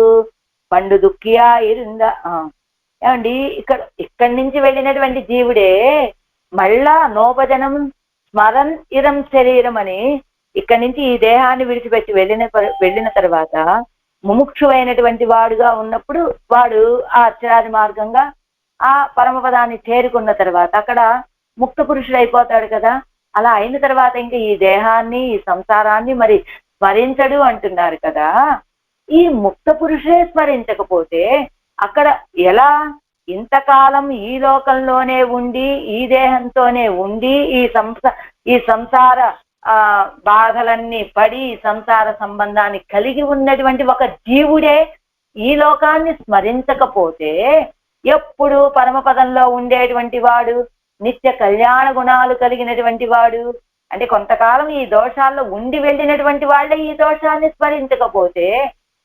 పండు దుఃఖియా ఇరుందా. ఏమండి ఇక్కడి నుంచి వెళ్ళినటువంటి జీవుడే మళ్ళా నోపజనం స్మరన్ ఇరం శరీరం అని ఇక్కడి నుంచి ఈ దేహాన్ని విడిచిపెట్టి వెళ్ళిన తర్వాత ముముక్షువైనటువంటి వాడుగా ఉన్నప్పుడు వాడు ఆ అర్చరాది మార్గంగా ఆ పరమపదాన్ని చేరుకున్న తర్వాత అక్కడ ముక్త పురుషుడు అయిపోతాడు కదా. అలా అయిన తర్వాత ఇంకా ఈ దేహాన్ని ఈ సంసారాన్ని మరి స్మరించడు అంటున్నారు కదా. ఈ ముక్త పురుషుడే స్మరించకపోతే అక్కడ ఎలా? ఇంతకాలం ఈ లోకంలోనే ఉండి ఈ దేహంతోనే ఉండి ఈ సంసార బాధలన్నీ పడి సంసార సంబంధాన్ని కలిగి ఉన్నటువంటి ఒక జీవుడే ఈ లోకాన్ని స్మరించకపోతే ఎప్పుడు పరమపదంలో ఉండేటువంటి వాడు, నిత్య కళ్యాణ గుణాలు కలిగినటువంటి వాడు, అంటే కొంతకాలం ఈ దోషాల్లో ఉండి వెళ్ళినటువంటి వాళ్ళే ఈ దోషాన్ని స్మరించకపోతే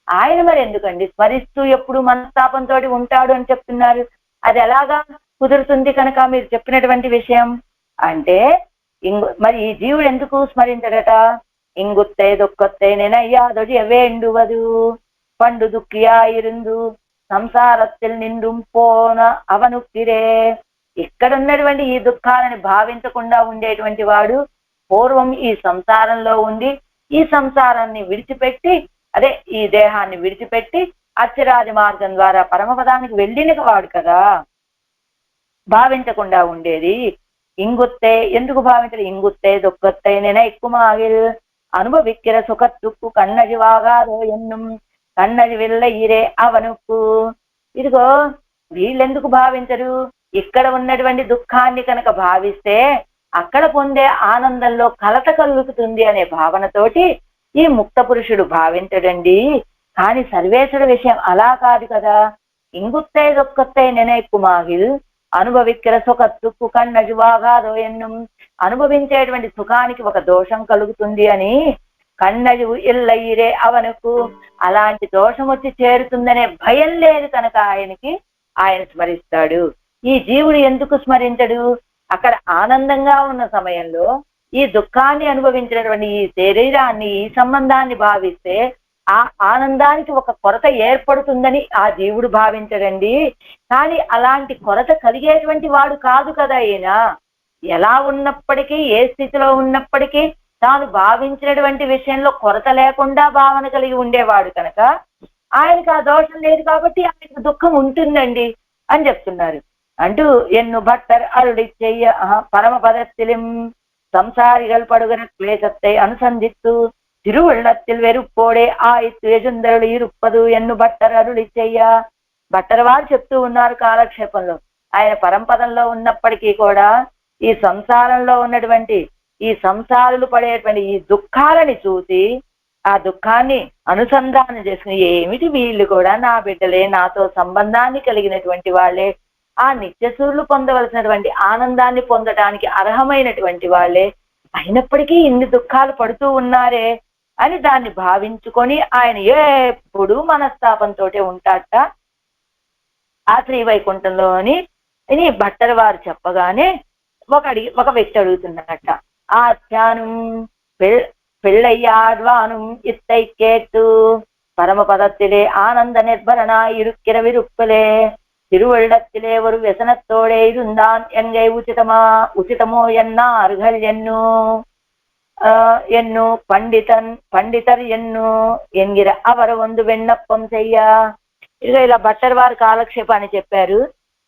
ఆయన మరి ఎందుకండి స్మరిస్తూ ఎప్పుడు మనస్తాపంతో ఉంటాడు అని చెప్తున్నారు? అది ఎలాగా కుదురుతుంది కనుక మీరు చెప్పినటువంటి విషయం అంటే మరి ఈ జీవుడు ఎందుకు స్మరించడట? ఇంగుత్తై దొక్కొత్తై నినయ్యాదొడి వేండువదు పండు దుఃఖియా ఇరుందు సంసారத்தில் నిండుం పోన అవనుక్కిరే. ఇక్కడ ఉన్నటువంటి ఈ దుఃఖాలని భావించకుండా ఉండేటువంటి వాడు పూర్వం ఈ సంసారంలో ఉండి ఈ సంసారాన్ని విడిచిపెట్టి ఈ దేహాన్ని విడిచిపెట్టి అర్చరాజ మార్గం ద్వారా పరమపదానికి వెళ్ళిన వాడు కదా. భావించకుండా ఉండేది ఇంగుత్తే ఎందుకు భావించరు? ఇంగుత్తే దొక్కొత్తే ఎక్కుమాగిల్ అనుభవిక్కిర సుఖత్తుక్కు కన్నడి వాగారో ఎన్నుం కన్నడి వెళ్ళ ఇరే అవనుక్కు. ఇదిగో వీళ్ళెందుకు భావించరు? ఇక్కడ ఉన్నటువంటి దుఃఖాన్ని కనుక భావిస్తే అక్కడ పొందే ఆనందంలో కలత కలుగుతుంది అనే భావనతోటి ఈ ముక్త పురుషుడు భావించడండి. కానీ సర్వేశ్వర విషయం అలా కాదు కదా. ఇంగుత్తై దొక్కొత్తై ఎక్కుమాగిల్ అనుభవిక్కిర సుఖత్తుక్కు కన్నడి వాగారో ఎన్నుం, అనుభవించేటువంటి సుఖానికి ఒక దోషం కలుగుతుంది అని కన్నడి ఇల్లయిరే అవనుకు, అలాంటి దోషం వచ్చి చేరుతుందనే భయం లేదు కనుక ఆయన స్మరిస్తాడు. ఈ జీవుడు ఎందుకు స్మరించడు? అక్కడ ఆనందంగా ఉన్న సమయంలో ఈ దుఃఖాన్ని అనుభవించినటువంటి ఈ శరీరాన్ని ఈ సంబంధాన్ని భావిస్తే ఆ ఆనందానికి ఒక కొరత ఏర్పడుతుందని ఆ జీవుడు భావించడండి. కానీ అలాంటి కొరత కలిగేటువంటి వాడు కాదు కదా ఈయన. ఎలా ఉన్నప్పటికీ ఏ స్థితిలో ఉన్నప్పటికీ తాను భావించినటువంటి విషయంలో కొరత లేకుండా భావన కలిగి ఉండేవాడు కనుక ఆయనకు ఆ దోషం లేదు కాబట్టి ఆయనకు దుఃఖం ఉంటుందండి అని చెప్తున్నారు. అంటూ ఎన్ను భట్టర్ అరుడి చెయ్య పరమపదత్తిలిం సంసారిகள் పడుగన క్లేశத்தை అనుసంధిత్తు తిరువుళ్ళத்தில் వెరుప్పోడే ఆయిత్తు యజుందరుడు ఇరుప్పదు ఎన్ను భట్టర్ అరుడి చెయ్య. భట్టర్ వారు చెప్తూ ఉన్నారు కాలక్షేపంలో. ఆయన పరంపదంలో ఉన్నప్పటికీ కూడా ఈ సంసారంలో ఉన్నటువంటి ఈ సంసారులు పడేటువంటి ఈ దుఃఖాలని చూసి ఆ దుఃఖాన్ని అనుసంధానం చేసుకుని ఏమిటి వీళ్ళు కూడా నా బిడ్డలే, నాతో సంబంధాన్ని కలిగినటువంటి వాళ్ళే, ఆ నిత్యసూరులు పొందవలసినటువంటి ఆనందాన్ని పొందడానికి అర్హమైనటువంటి వాళ్ళే, అయినప్పటికీ ఇన్ని దుఃఖాలు పడుతూ ఉన్నారే అని దాన్ని భావించుకొని ఆయన ఎప్పుడు మనస్తాపంతో ఉంటాడట ఆ శ్రీవైకుంఠంలో అని భట్టర్ వారు చెప్పగానే ఒక వ్యక్తి అడుగుతున్నట్ట, ஆச்சானும் பிள்ளையாழ்வானும் இத்தை கேட்டு பரமபதத்திலே ஆனந்த நிர்பரனாய் இருக்கிற விருப்பிலே திருவள்ளத்திலே ஒரு व्यसனத்தோடே இருந்தான் எங்கே உச்சிதமோ என்னார்கள் ಎನ್ನು పండితర్ ఎన్ను ఎన్గిర అవరు ಒಂದು విన్నప్పం చెయ్య. ఇలా భట్టర్ వారు కాలక్షేపాన్ని చెప్పారు.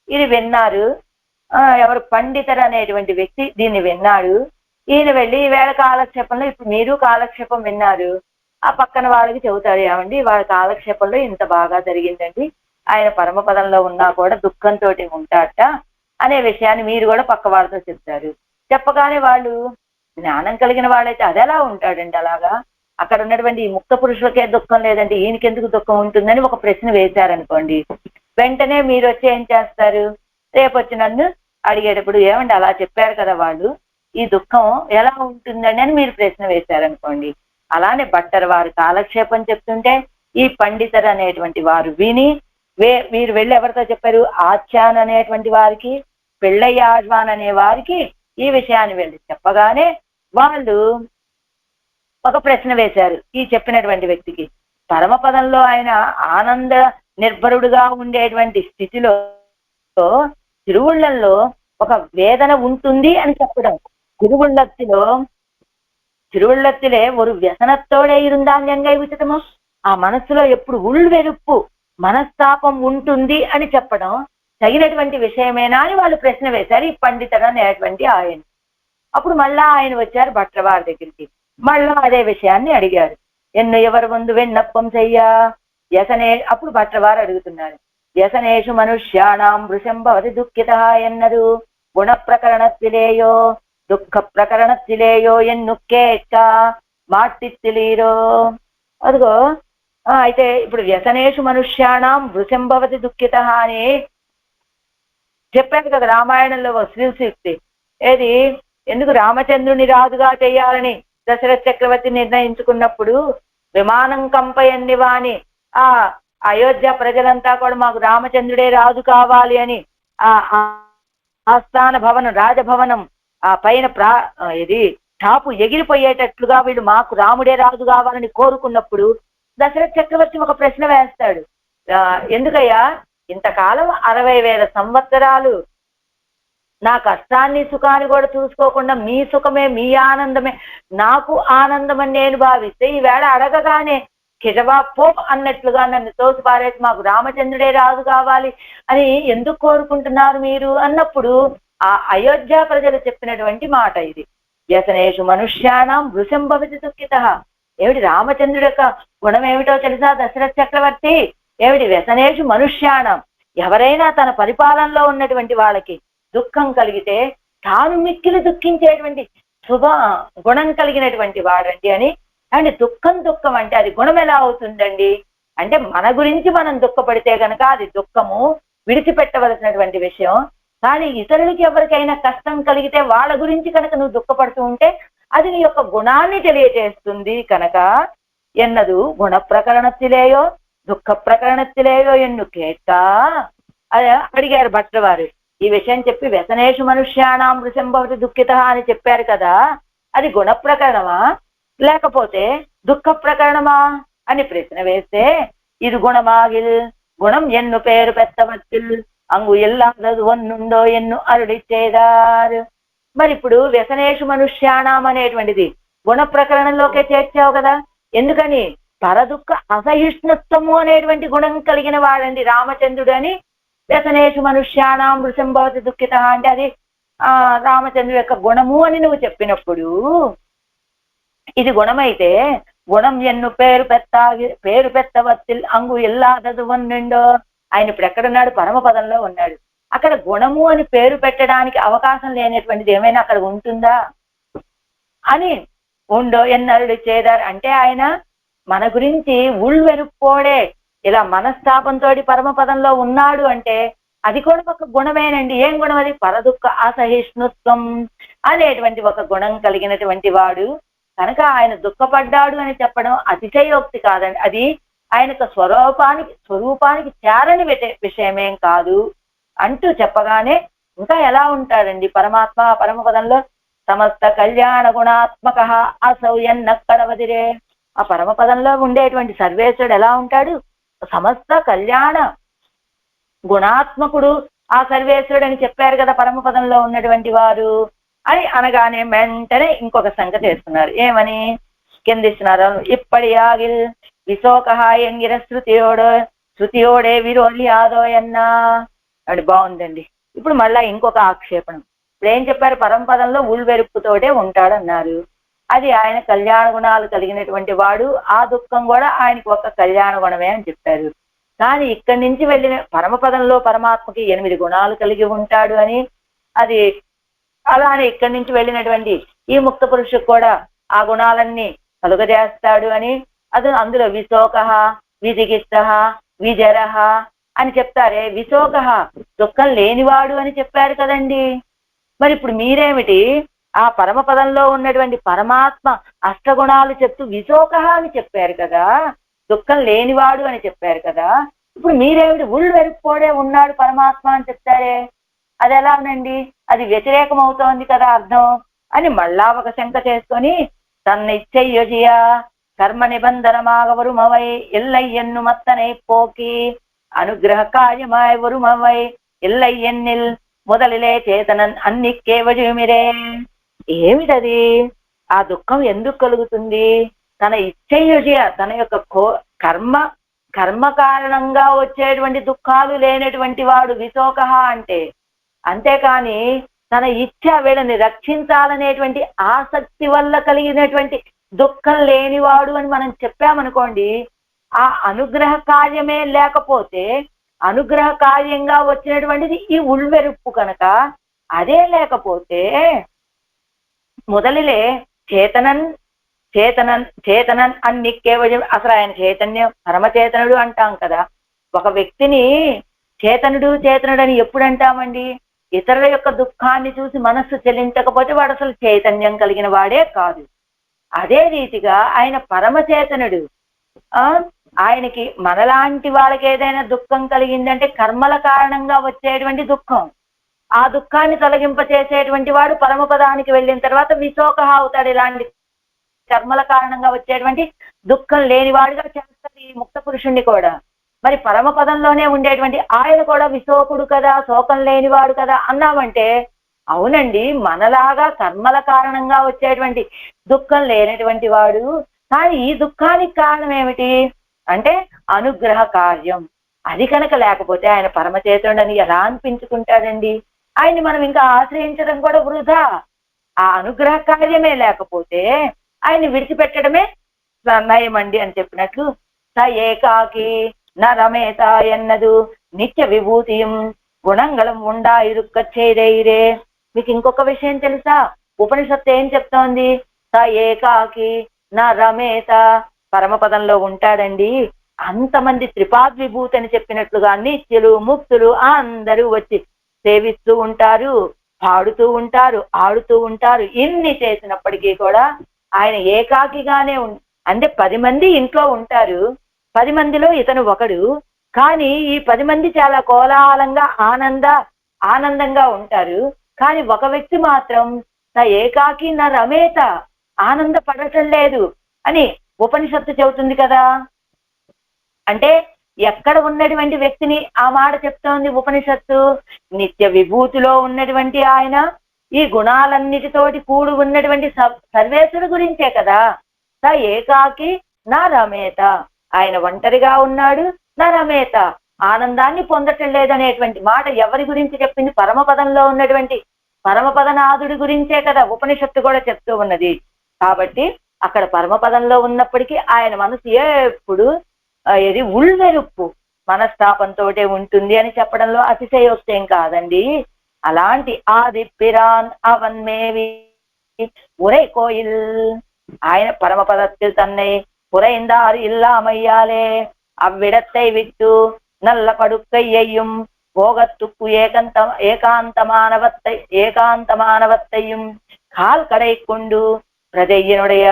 ఇది విన్నారు. ఎవరు పండితర్ అనేటువంటి వ్యక్తి దీన్ని విన్నాడు. ఈయన వెళ్ళి ఈవేళ కాలక్షేపంలో ఇప్పుడు మీరు కాలక్షేపం విన్నారు. ఆ పక్కన వాళ్ళకి చెబుతాడు, ఏమండి వాళ్ళ కాలక్షేపంలో ఇంత బాగా జరిగిందండి, ఆయన పరమపదంలో ఉన్నా కూడా దుఃఖంతో ఉంటాడట అనే విషయాన్ని మీరు కూడా పక్క వాళ్ళతో చెప్తారు. చెప్పగానే వాళ్ళు జ్ఞానం కలిగిన వాళ్ళైతే అదెలా ఉంటాడండి, అలాగా అక్కడ ఉన్నటువంటి ఈ ముక్త పురుషులకే దుఃఖం లేదంటే ఈయనకెందుకు దుఃఖం ఉంటుందని ఒక ప్రశ్న వేశారనుకోండి, వెంటనే మీరు వచ్చి ఏం చేస్తారు, రేపు వచ్చి నన్ను అడిగేటప్పుడు ఏమండి అలా చెప్పారు కదా వాళ్ళు, ఈ దుఃఖం ఎలా ఉంటుందని అని మీరు ప్రశ్న వేశారనుకోండి. అలానే భట్టర్ వారు కాలక్షేపం చెప్తుంటే ఈ పండితర్ అనేటువంటి వారు విని వీరు వెళ్ళి ఎవరితో చెప్పారు, ఆచ్యాన్ అనేటువంటి వారికి, పిళ్ళయ్యాజ్వాన్ అనే వారికి ఈ విషయాన్ని వెళ్ళి చెప్పగానే వాళ్ళు ఒక ప్రశ్న వేశారు ఈ చెప్పినటువంటి వ్యక్తికి. పరమపదంలో ఆయన ఆనంద నిర్భరుడుగా ఉండేటువంటి స్థితిలో తిరువుళ్ళల్లో ఒక వేదన ఉంటుంది అని చెప్పడం. తిరువుళ్ళத்திலே ஒரு వ్యసనத்தோడే இருந்தான் எங்கே ఉచితము, ఆ మనస్సులో ఎప్పుడు ఉள்వెరుపు మనస్తాపం ఉంటుంది అని చెప్పడం తగినటువంటి విషయమేనా అని వాళ్ళు ప్రశ్న వేశారు ఈ పండితుడు అనేటువంటి ఆయన. అప్పుడు మళ్ళా ఆయన వచ్చారు భట్టర్ వారి దగ్గరికి, మళ్ళా అదే విషయాన్ని అడిగారు. ఎవరు ముందు విన్నప్పం చెయ్యా అప్పుడు భట్టర్ వారు అడుగుతున్నారు, వ్యసనేషు మనుష్యాణం వృషం భవతి దుఃఖిత ఎన్నరు గుణ ప్రకరణத்திலேயோ దుఃఖ ప్రకరణத்திலேயோ ఎన్ను కేక మాటిత్తిలీరో. అదిగో అయితే ఇప్పుడు వ్యసనేషు మనుష్యాణం వృషం భవతి దుఃఖిత అని చెప్పారు కదా రామాయణంలో శ్రీసూక్తి. ఏది ఎందుకు రామచంద్రుని రాజుగా చేయాలని దశరథ చక్రవర్తి నిర్ణయించుకున్నప్పుడు విమానం కంపయండి వాని ఆ అయోధ్య ప్రజలంతా కూడా మాకు రామచంద్రుడే రాజు కావాలి అని ఆ ఆస్థాన భవనం రాజభవనం ఆ పైన ఇది టాపు ఎగిరిపోయేటట్లుగా వీళ్ళు మాకు రాముడే రాజు కావాలని కోరుకున్నప్పుడు దశరథ చక్రవర్తి ఒక ప్రశ్న వేస్తాడు, ఎందుకయ్యా ఇంతకాలం 60,000 సంవత్సరాలు నా కష్టాన్ని సుఖాన్ని కూడా చూసుకోకుండా మీ సుఖమే మీ ఆనందమే నాకు ఆనందం అని నేను భావిస్తే ఈవేళ అడగగానే కిజవా పో అన్నట్లుగా నన్ను తోసిపారేసి మాకు రామచంద్రుడే రాజు కావాలి అని ఎందుకు కోరుకుంటున్నారు మీరు అన్నప్పుడు ఆ అయోధ్య ప్రజలు చెప్పినటువంటి మాట ఇది. వ్యసనేషు మనుష్యాణం వృషం భవతి దుఃఖిత. ఏమిటి రామచంద్రుడి యొక్క గుణం ఏమిటో తెలుసా దశరథ చక్రవర్తి, ఏమిటి వ్యసనేషు మనుష్యాణం, ఎవరైనా తన పరిపాలనలో ఉన్నటువంటి వాళ్ళకి దుఃఖం కలిగితే తాను మిక్కిలి దుఃఖించేటువంటి శుభ గుణం కలిగినటువంటి వాడండి అని. అండ్ దుఃఖం అంటే అది గుణం ఎలా అవుతుందండి అంటే మన గురించి మనం దుఃఖపడితే కనుక అది దుఃఖము విడిచిపెట్టవలసినటువంటి విషయం. కానీ ఇతరులకి ఎవరికైనా కష్టం కలిగితే వాళ్ళ గురించి కనుక నువ్వు దుఃఖపడుతూ ఉంటే అది నీ యొక్క గుణాన్ని తెలియజేస్తుంది కనుక ఎన్నదు గుణ ప్రకరణத்திலேயோ దుఃఖ ప్రకరణத்திலேயோ ఎన్ను కేట అడిగారు భట్టర్ వారు. ఈ విషయం చెప్పి వ్యసనేషు మనుష్యాణం వృషం భవతి దుఃఖిత అని చెప్పారు కదా, అది గుణ ప్రకరణమా లేకపోతే దుఃఖ ప్రకరణమా అని ప్రశ్న వేస్తే ఇది గుణమాగిల్ గుణం ఎన్ను పేరు పెత్తవచ్చిల్ అంగు ఎల్లాదదు వన్నుండో ఎన్ను అరుడిచ్చేదారు. మరి ఇప్పుడు వ్యసనేషు మనుష్యాణం అనేటువంటిది గుణ ప్రకరణంలోకే చేర్చావు కదా, ఎందుకని పరదుఃఖ అసహిష్ణుత్వము అనేటువంటి గుణం కలిగిన వాడండి రామచంద్రుడు అని వ్యసనేషు మనుష్యాణం వృషం భవతి దుఃఖిత అంటే అది రామచంద్రుడు యొక్క గుణము అని నువ్వు చెప్పినప్పుడు ఇది గుణమైతే గుణం ఎన్ను పేరు పెత్తవత్తిల్ అంగు ఎల్లాదదు వన్నుండో. ఆయన ఇప్పుడు ఎక్కడున్నాడు, పరమపదంలో ఉన్నాడు. అక్కడ గుణము అని పేరు పెట్టడానికి అవకాశం లేనటువంటిది ఏమైనా అక్కడ ఉంటుందా అని ఉండో ఎన్నరుడు చేదారు అంటే ఆయన మన గురించి ఉள்వెరుపోడే ఇలా మనస్తాపంతో పరమపదంలో ఉన్నాడు అంటే అది కూడా ఒక గుణమేనండి. ఏం గుణం అది, పరదుఃఖ అసహిష్ణుత్వం అనేటువంటి ఒక గుణం కలిగినటువంటి వాడు కనుక ఆయన దుఃఖపడ్డాడు అని చెప్పడం అతిశయోక్తి కాదండి, అది ఆయనకు స్వరూపానికి చేరని విషయమేం కాదు అంటూ చెప్పగానే ఇంకా ఎలా ఉంటాడండి పరమాత్మ పరమపదంలో సమస్త కళ్యాణ గుణాత్మక అసౌ ఎన్నక్కడవదిరే. ఆ పరమపదంలో ఉండేటువంటి సర్వేశ్వరుడు ఎలా ఉంటాడు? సమస్త కళ్యాణ గుణాత్మకుడు ఆ సర్వేశ్వరుడు అని చెప్పారు కదా పరమపదంలో ఉన్నటువంటి వారు అని అనగానే వెంటనే ఇంకొక సంగతి వేస్తున్నారు. ఏమని కిందిస్తున్నారు? ఇప్పటి ఆగిల్ విశోక ఎంగిర శృతియోడే విరోలి ఆదోయన్నా అని. బాగుందండి. ఇప్పుడు మళ్ళా ఇంకొక ఆక్షేపణం. ఇప్పుడు ఏం చెప్పారు? పరమపదంలో ఉల్వెరుపుతోటే ఉంటాడన్నారు. అది ఆయన కళ్యాణ గుణాలు కలిగినటువంటి వాడు. ఆ దుఃఖం కూడా ఆయనకి ఒక కళ్యాణ గుణమే అని చెప్పారు. కానీ ఇక్కడి నుంచి వెళ్ళిన పరమపదంలో పరమాత్మకి 8 గుణాలు కలిగి ఉంటాడు అని, అది అలానే ఇక్కడి నుంచి వెళ్ళినటువంటి ఈ ముక్త పురుషుకు కూడా ఆ గుణాలన్నీ కలుగజేస్తాడు అని, అది అందులో విశోక విజిగిత్స విజర అని చెప్తారే. విశోక దుఃఖం లేనివాడు అని చెప్పారు కదండి. మరి ఇప్పుడు మీరేమిటి ఆ పరమపదంలో ఉన్నటువంటి పరమాత్మ అష్టగుణాలు చెప్తూ విశోక అని చెప్పారు కదా, దుఃఖం లేనివాడు అని చెప్పారు కదా. ఇప్పుడు మీరేమిటి ఉల్వెరుపుకోడే ఉన్నాడు పరమాత్మ అని చెప్తారే, అది ఎలానండి? అది వ్యతిరేకం అవుతోంది కదా అర్థం అని మళ్ళా ఒక శంక చేసుకొని, తన ఇచ్చయ్యొజియ కర్మ నిబంధనమాగ వరుమవై ఎల్లయ్యన్ను మత్తనై పోకి అనుగ్రహ కార్యమాయ వరుమవై ఎల్లయ్యన్నిల్ మొదలిలే చేతనన్ అన్నిక్కే వజుమిరే. ఏమిటది? ఆ దుఃఖం ఎందుకు కలుగుతుంది? తన ఇచ్చయ్యొజియ, తన యొక్క కర్మ కారణంగా వచ్చేటువంటి దుఃఖాలు లేనటువంటి వాడు విశోక అంటే. అంతేకాని తన ఇచ్ఛ వీళ్ళని రక్షించాలనేటువంటి ఆసక్తి వల్ల కలిగినటువంటి దుఃఖం లేనివాడు అని మనం చెప్పామనుకోండి, ఆ అనుగ్రహ కార్యమే లేకపోతే, అనుగ్రహ కార్యంగా వచ్చినటువంటిది ఈ ఉల్వెరుపు కనుక, అదే లేకపోతే మొదలిలే చేతనన్ చేతనన్ చేతనన్ అన్నిక్కే అసలు ఆయన చైతన్యం పరమచేతనుడు అంటాం కదా. ఒక వ్యక్తిని చేతనుడు అని ఎప్పుడు అంటామండి? ఇతరుల యొక్క దుఃఖాన్ని చూసి మనస్సు చెల్లించకపోతే వాడు అసలు చైతన్యం కలిగిన వాడే కాదు. అదే రీతిగా ఆయన పరమచేతనుడు. ఆయనకి మనలాంటి వాళ్ళకి ఏదైనా దుఃఖం కలిగిందంటే కర్మల కారణంగా వచ్చేటువంటి దుఃఖం, ఆ దుఃఖాన్ని తొలగింప చేసేటువంటి వాడు పరమపదానికి వెళ్ళిన తర్వాత విశోక అవుతాడు. ఇలాంటి కర్మల కారణంగా వచ్చేటువంటి దుఃఖం లేనివాడుగా చేస్తారు ఈ ముక్త పురుషుణ్ణి కూడా. మరి పరమపదంలోనే ఉండేటువంటి ఆయన కూడా విశోకుడు కదా, శోకం లేనివాడు కదా అన్నామంటే, అవునండి, మనలాగా కర్మల కారణంగా వచ్చేటువంటి దుఃఖం లేనటువంటి వాడు. కానీ ఈ దుఃఖానికి కారణం ఏమిటి అంటే అనుగ్రహ కార్యం. అది కనుక లేకపోతే ఆయన పరమచేతుడని ఎలా అనిపించుకుంటాడండి? ఆయన్ని మనం ఇంకా ఆశ్రయించడం కూడా వృధా. ఆ అనుగ్రహ కార్యమే లేకపోతే ఆయన్ని విడిచిపెట్టడమే నయమండి అని చెప్పినట్లు స ఏకాకి న రమేత ఎన్నదు నిత్య విభూతియం గుణంగళం ఉండా ఇరుక్క చేరైరే. మీకు ఇంకొక విషయం తెలుసా? ఉపనిషత్తు ఏం చెప్తోంది? స ఏకాకి నా రమేత, పరమపదంలో ఉంటాడండి. అంతమంది త్రిపాద్విభూతి అని చెప్పినట్లుగా నిత్యులు ముక్తులు అందరూ వచ్చి సేవిస్తూ ఉంటారు, పాడుతూ ఉంటారు, ఆడుతూ ఉంటారు. ఇన్ని చేసినప్పటికీ కూడా ఆయన ఏకాకిగానే అంటే 10 మంది ఇంట్లో ఉంటారు, 10 మందిలో ఇతను ఒకడు. కానీ ఈ 10 మంది చాలా కోలాహలంగా ఆనందంగా ఉంటారు. కానీ ఒక వ్యక్తి మాత్రం నా ఏకాకి నా రమేత, ఆనందపడటం లేదు అని ఉపనిషత్తు చెబుతుంది కదా. అంటే ఎక్కడ ఉన్నటువంటి వ్యక్తిని ఆ మాట చెప్తోంది ఉపనిషత్తు? నిత్య విభూతిలో ఉన్నటువంటి ఆయన, ఈ గుణాలన్నిటితోటి కూడి ఉన్నటువంటి సర్వేశ్వరుడు గురించే కదా. స ఏకాకి నా రమేత, ఆయన ఒంటరిగా ఉన్నాడు. నా రమేత, ఆనందాన్ని పొందటం లేదనేటువంటి మాట ఎవరి గురించి చెప్పింది? పరమపదంలో ఉన్నటువంటి పరమపదనాథుడి గురించే కదా ఉపనిషత్తు కూడా చెప్తూ ఉన్నది. కాబట్టి అక్కడ పరమపదంలో ఉన్నప్పటికీ ఆయన మనసు ఎప్పుడు ఇది ఉల్వెరుపు మనస్తాపంతో ఉంటుంది అని చెప్పడంలో అతిశయోక్తి ఏం కాదండి. అలాంటి ఆది పిరాన్ అవన్మేవి ఉరై కోయిల్, ఆయన పరమపదத்தில் தன்னை குறைந்தார் இல்லாமையாலே அவ்விடத்தை விட்டு நல்ல படுக்கையையும் போகத்துக்கு ஏகாந்தமானவத்தையும் கால் கடை கொண்டு பிரஜையினுடைய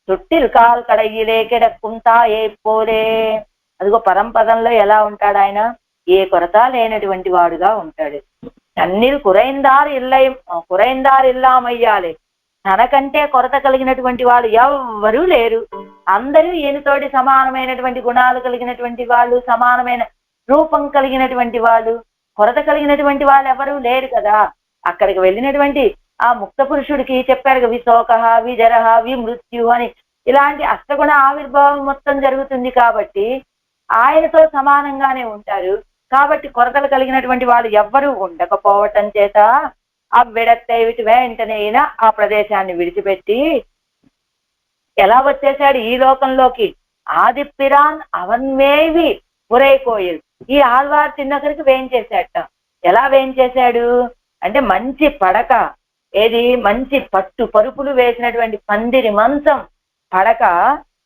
தொட்டில் కాల్ కడయిలే కిడక్కుం తాయే పోలే. అదిగో పరంపదంలో ఎలా ఉంటాడు ఆయన? ఏ కొరత లేనటువంటి వాడుగా ఉంటాడు. తన్నిల్ కురైందారు ఇల్లామయ్యాలి, తనకంటే కొరత కలిగినటువంటి వాళ్ళు ఎవ్వరూ లేరు. అందరూ ఈయనతోటి సమానమైనటువంటి గుణాలు కలిగినటువంటి వాళ్ళు, సమానమైన రూపం కలిగినటువంటి వాళ్ళు, కొరత కలిగినటువంటి వాళ్ళు ఎవరూ లేరు కదా. అక్కడికి వెళ్ళినటువంటి ఆ ముక్త పురుషుడికి చెప్పారు విశోక, విజర, విమృత్యు అని ఇలాంటి అష్టగుణ ఆవిర్భావం మొత్తం జరుగుతుంది కాబట్టి ఆయనతో సమానంగానే ఉంటారు. కాబట్టి కొరతలు కలిగినటువంటి వాళ్ళు ఎవ్వరూ ఉండకపోవటం చేత అవ్విడత్తైవిటి వెంటనే ఆ ప్రదేశాన్ని విడిచిపెట్టి ఎలా వచ్చేశాడు ఈ లోకంలోకి? ఆదిప్పిరాన్ అవన్మేవి పురైకోయిల్, ఈ ఆళ్వార్ తిన్నకరికి వేయించేశాట. ఎలా వేయించేశాడు అంటే మంచి పడక, ఏది మంచి పట్టు పరుపులు వేసినటువంటి పందిరి మంచం పడక,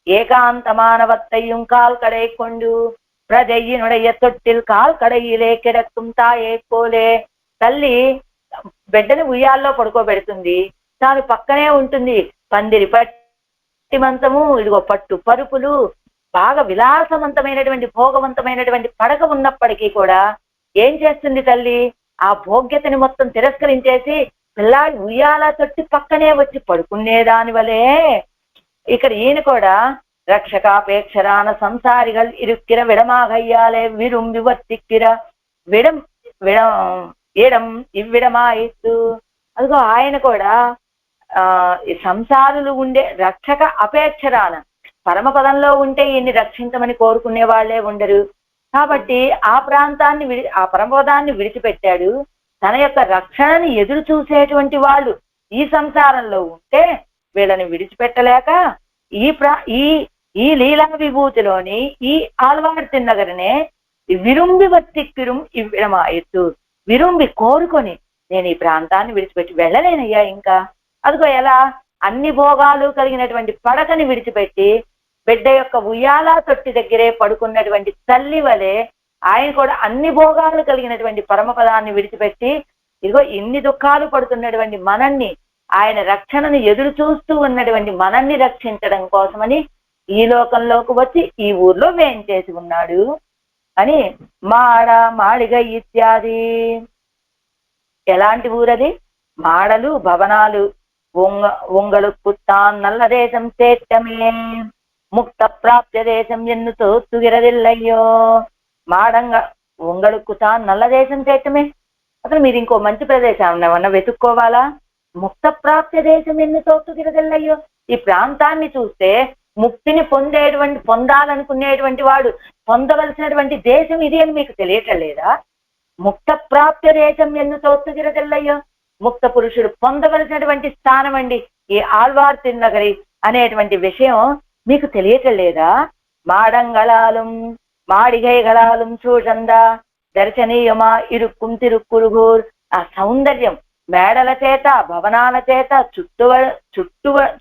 ఏకాంత మానవత్తయ్యం కాల్ కడైకొండు ప్రజయ్యనుడయ్య తొట్టిల్ కాల్ కడయిలే కిడక్కుం తాయే పోలే. తల్లి బిడ్డని ఉయ్యాల్లో పడుకోబెడుతుంది, తాను పక్కనే ఉంటుంది. పందిరి పట్టి మంచము, ఇదిగో పట్టు పరుపులు, బాగా విలాసవంతమైనటువంటి భోగవంతమైనటువంటి పడక ఉన్నప్పటికీ కూడా ఏం చేస్తుంది తల్లి? ఆ భోగ్యతని మొత్తం తిరస్కరించేసి పిల్లాడి ఉయ్యాల తొట్టి పక్కనే వచ్చి పడుకునేదాని వలే ఇక్కడ ఈయన కూడా రక్షకాపేక్షరాన సంసారిగల్ ఇరుక్కిర విడమాగయ్యాలే విరుంబి వర్తిక్కిర విడం విడం ఇడం ఇవ్విడమాయిత్తు. అదిగో ఆయన కూడా ఈ సంసారులు ఉండే రక్షక అపేక్షరాన పరమపదంలో ఉంటే ఈయన్ని రక్షించమని కోరుకునే వాళ్లే ఉండరు. కాబట్టి ఆ ఆ పరమపదాన్ని విడిచిపెట్టాడు. తన యొక్క రక్షణని ఎదురు చూసేటువంటి వాళ్ళు ఈ సంసారంలో ఉంటే వీళ్ళని విడిచిపెట్టలేక ఈ లీలా విభూతిలోని ఈ ఆళ్వార్ తిన్నగరనే విరుంబి వర్తిక్కిరుం ఇవ్విడమాయిత్తు, విరుంబి కోరుకొని నేను ఈ ప్రాంతాన్ని విడిచిపెట్టి వెళ్ళలేనయ్యా ఇంకా. అదిగో ఎలా? అన్ని భోగాలు కలిగినటువంటి పడకని విడిచిపెట్టి బిడ్డ యొక్క ఉయ్యాల తొట్టి దగ్గరే పడుకున్నటువంటి తల్లి వలె ఆయన కూడా అన్ని భోగాలు కలిగినటువంటి పరమపదాన్ని విడిచిపెట్టి ఇదిగో ఇన్ని దుఃఖాలు పడుతున్నటువంటి మనల్ని, ఆయన రక్షణను ఎదురు చూస్తూ ఉన్నటువంటి మనల్ని రక్షించడం కోసమని ఈ లోకంలోకి వచ్చి ఈ ఊర్లో వేయించేసి ఉన్నాడు అని మాడ మాళిగ ఇత్యాది. ఎలాంటి ఊరది? మాడలు భవనాలు. ఉంగళుక్కుత్తాన్ నల్ల దేశం చేట్టమే ముక్త ప్రాప్య దేశం ఎన్ను తోస్తుగిరదిల్లయ్యో. మాడంగా ఉంగళుక్కుతాన్ నల్ల దేశం చేట్టమే. అసలు మీరు ఇంకో మంచి ప్రదేశం ఏమన్నా వెతుక్కోవాలా? ముక్త ప్రాప్య దేశం ఎన్ను తోస్తుగిరదిల్లయ్యో. ఈ ప్రాంతాన్ని చూస్తే ముక్తిని పొందాలనుకునేటువంటి వాడు పొందవలసినటువంటి దేశం ఇది అని మీకు తెలియటం లేదా? ముక్త ప్రాప్య దేశం ఎన్ను తోస్తుగిరదిల్లయ్యో. ముక్త పురుషుడు పొందవలసినటువంటి స్థానం అండి ఈ ఆళ్వార్ తిన్నగరి అనేటువంటి విషయం మీకు తెలియటం లేదా? మాడంగళాలం మాడిగైగళాలం చూడంద దర్శనీయమా ఇరుక్కుం తిరుక్కురుగూర్. ఆ సౌందర్యం మేడల చేత భవనాల చేత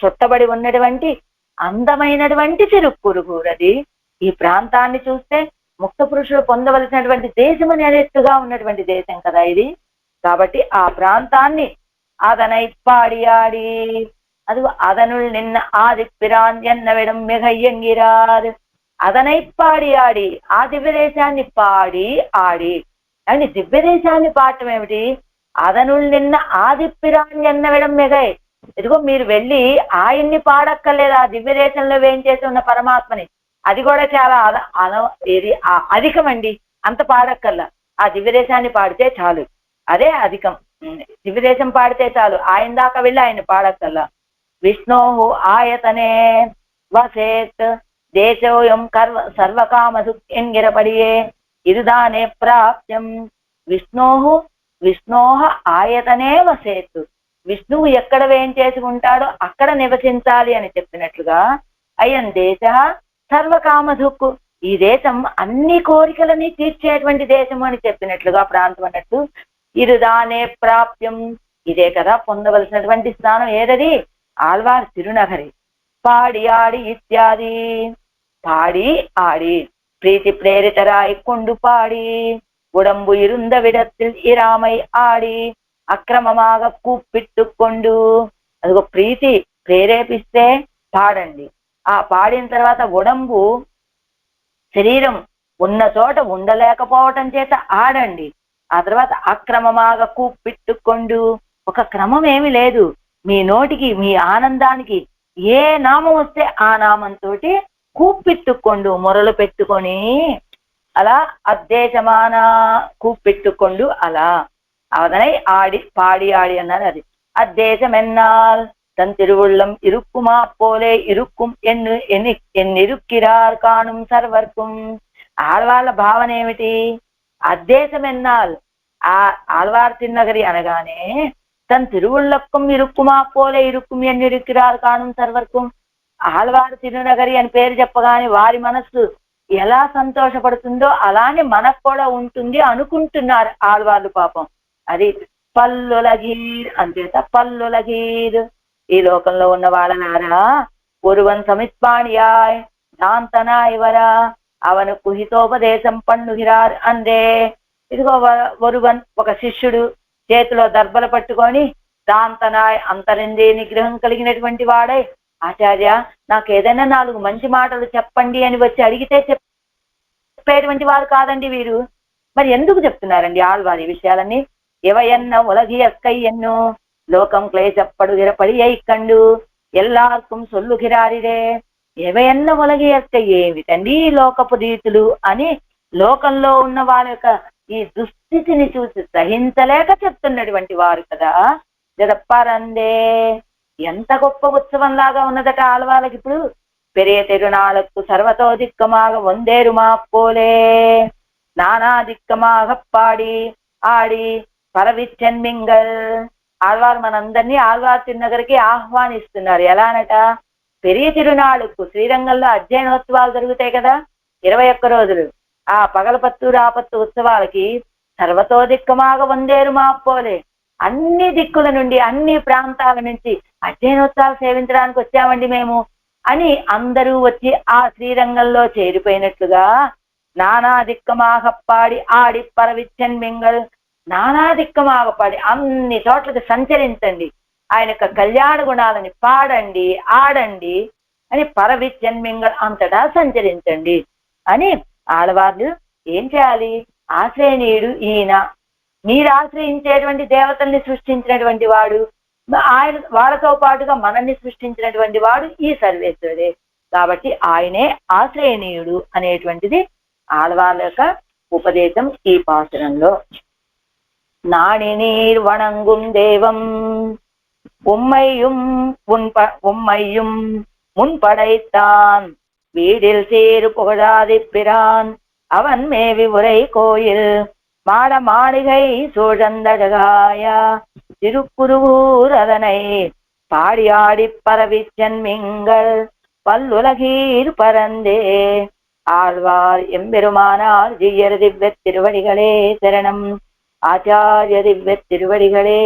చుట్టబడి ఉన్నటువంటి అందమైనటువంటి తిరుక్కురుగూర్ అది. ఈ ప్రాంతాన్ని చూస్తే ముక్త పురుషుడు పొందవలసినటువంటి దేశం అనేట్టుగా ఉన్నటువంటి దేశం కదా ఇది. కాబట్టి ఆ ప్రాంతాన్ని అదనైప్పాడి ఆడి, అది అదనుల్ నిన్న ఆదిప్పిరాన్ ఎన్నవిడం మిగయ్యంగిరారు. అదనైప్పాడి ఆడి, ఆ దివ్యదేశాన్ని పాడి ఆడి. అని దివ్యదేశాన్ని పాడటం ఏమిటి? అదనుల్ నిన్న ఆదిప్పిరాన్ ఎన్నవిడం మిగయ్. ఇదిగో మీరు వెళ్ళి ఆయన్ని పాడక్కర్లేదు, ఆ దివ్యదేశంలో వేయించేసి ఉన్న పరమాత్మని. అది కూడా చాలా అధికమండి, అంత పాడక్కర్లా. ఆ దివ్యదేశాన్ని పాడితే చాలు, అదే అధికం. దివ్యదేశం పాడితే చాలు, ఆయన దాకా వెళ్ళి ఆయన పాడక్కల్లా. విష్ణోహు ఆయతనే వసేత్ దేశోయం సర్వకామసు ఎంగిరపడియే ఇరుదానే ప్రాప్త్యం. విష్ణోహ ఆయతనే వసేత్. విష్ణువు ఎక్కడ వేయించేసి ఉంటాడో అక్కడ నివసించాలి అని చెప్పినట్లుగా అయం దేశ సర్వకామధుక్కు, ఈ దేశం అన్ని కోరికలని తీర్చేటువంటి దేశం అని చెప్పినట్లుగా ప్రాంతం అన్నట్టు. ఇరుదానే ప్రాప్యం, ఇదే కదా పొందవలసినటువంటి స్థానం. ఏదది? ఆళ్వార్ తిరునగరి. పాడి ఆడి ఇత్యాది. పాడి ఆడి ప్రీతి ప్రేరితరాయి కొండు పాడి ఉడంబు ఇరుంద విడத்தில் ఇరామై ఆడి అక్రమమాగ కూప్పిట్టుకొండు. అదిగో ప్రీతి ప్రేరేపిస్తే పాడండి. ఆ పాడిన తర్వాత ఉడంబు శరీరం ఉన్న చోట ఉండలేకపోవటం చేత ఆడండి. ఆ తర్వాత అక్రమమాగ కూప్పిట్టుకొండు, ఒక క్రమం ఏమి లేదు, మీ నోటికి మీ ఆనందానికి ఏ నామం వస్తే ఆ నామంతో కూప్పెట్టుకొండు మొరలు పెట్టుకొని అలా అద్దేశమాన కూప్పెట్టుకొండు అలా அதனை ஆடி பாடி ஆடி అన్నారు. అది అద్దేశం ఎన్నాల్ தன் திருவுள்ளம் இருக்குமா போலே இருக்கும் ఎన్నిరుక్కిరార్ కాణుం సర్వర్க்கும். ఆళ్వాళ్ళ భావన ఏమిటి? అద్దేశం ఎన్నాల్ ఆళ్వార్ తిరునగరి అనగానే తన తిరువుళ్ళక్కం ఇరుక్కుమా పోలే ఇరుక్కుం ఎన్నిరుక్కిరార్ కాణుం సర్వర్க்கும். ఆళ్వారు తిరునగరి అని పేరు చెప్పగానే వారి మనస్సు ఎలా సంతోషపడుతుందో అలానే మనకు కూడా ఉంటుంది అనుకుంటున్నారు ఆళ్వాళ్ళు పాపం. అది పల్లులగీర్ అంతేత పల్లులగీర్. ఈ లోకంలో ఉన్న వాళ్ళనారా ఒరువన్ సమిత్పాణియాయ్ దాంతనాయ్ వరా అవనుకు హితోపదేశం పన్నుగిరార్ అందే. ఇదిగో ఒరువన్ ఒక శిష్యుడు చేతిలో దర్బలు పట్టుకొని దాంతనాయ్ అంతరిందే నిగ్రహం కలిగినటువంటి వాడే, ఆచార్య నాకు ఏదైనా 4 మంచి మాటలు చెప్పండి అని వచ్చి అడిగితే చెప్పేటువంటి వారు కాదండి వీరు. మరి ఎందుకు చెప్తున్నారండి ఆళ్వారి విషయాలన్నీ? ఎవయన్న ఉలగియక్కయ్యన్ను లోకం క్లేశப்படுகிறபடி కండు ఎల్లార్కం సొల్లుగిరారిరే. ఎవయన్న ఉలగియక్క ఏమిటండి లోకపు రీతులు అని లోకంలో ఉన్న వాళ్ళ యొక్క ఈ దుస్థితిని చూసి సహించలేక చెప్తున్నటువంటి వారు కదా. జరపరందే ఎంత గొప్ప ఉత్సవం లాగా ఉన్నదట ఆళ్వాళ్ళకి ఇప్పుడు. పెరియ తిరునాళ్ళకు సర్వతో దిక్కమాగ వందేరు మా పోలే నానా దిక్కమాగ పాడి ఆడి పరవిచ్చన్మింగల్. ఆళ్వారు మనందరినీ ఆళ్వార్ తిరునగరికి ఆహ్వానిస్తున్నారు. ఎలానట? పెరియ తిరునాళ్ళకు శ్రీరంగంలో అధ్యయనోత్సవాలు జరుగుతాయి కదా 21 రోజులు. ఆ పగలపత్తు రాపత్తు ఉత్సవాలకి సర్వతో దిక్కమాగ వందేరు మా పోలే అన్ని దిక్కుల నుండి అన్ని ప్రాంతాల నుంచి అధ్యయనోత్సవాలు సేవించడానికి వచ్చామండి మేము అని అందరూ వచ్చి ఆ శ్రీరంగంలో చేరిపోయినట్లుగా నానా దిక్కమాగప్పాడి ఆడి పరవిచ్చన్మింగల్. నానా దిక్కమాగపాడి అన్ని చోట్లకి సంచరించండి, ఆయన యొక్క కళ్యాణ గుణాలని పాడండి ఆడండి అని పరవిచ్చన్మింగల్ అంతటా సంచరించండి అని ఆడవాళ్ళు ఏం చేయాలి? ఆశ్రయనీయుడు ఈయన, మీరు ఆశ్రయించేటువంటి దేవతల్ని సృష్టించినటువంటి వాడు, ఆయన వాళ్ళతో పాటుగా మనల్ని సృష్టించినటువంటి వాడు ఈ సర్వేశ్వరుడే కాబట్టి ఆయనే ఆశ్రయనీయుడు అనేటువంటిది ఆళ్వార్ల యొక్క ఉపదేశం ఈ పాసురంలో. நாணி நீர் வணங்கும் தேவம் உம்மையும் முன்படைத்தான் வீடில் சேரு புகழாதி பிரான் அவன் மேவி உரை கோயில் மாட மாளிகை சூழந்தழகாய திருக்குருவூர் அதனை பாடியாடி பரவிச்சன்மிங்கள் பல்லுலகீர் பரந்தே. ஆழ்வார் எம்பெருமானார் ஜீயர் திவ்ய திருவடிகளே சரணம். ஆச்சாரிய திவ்ய திருவடிகளே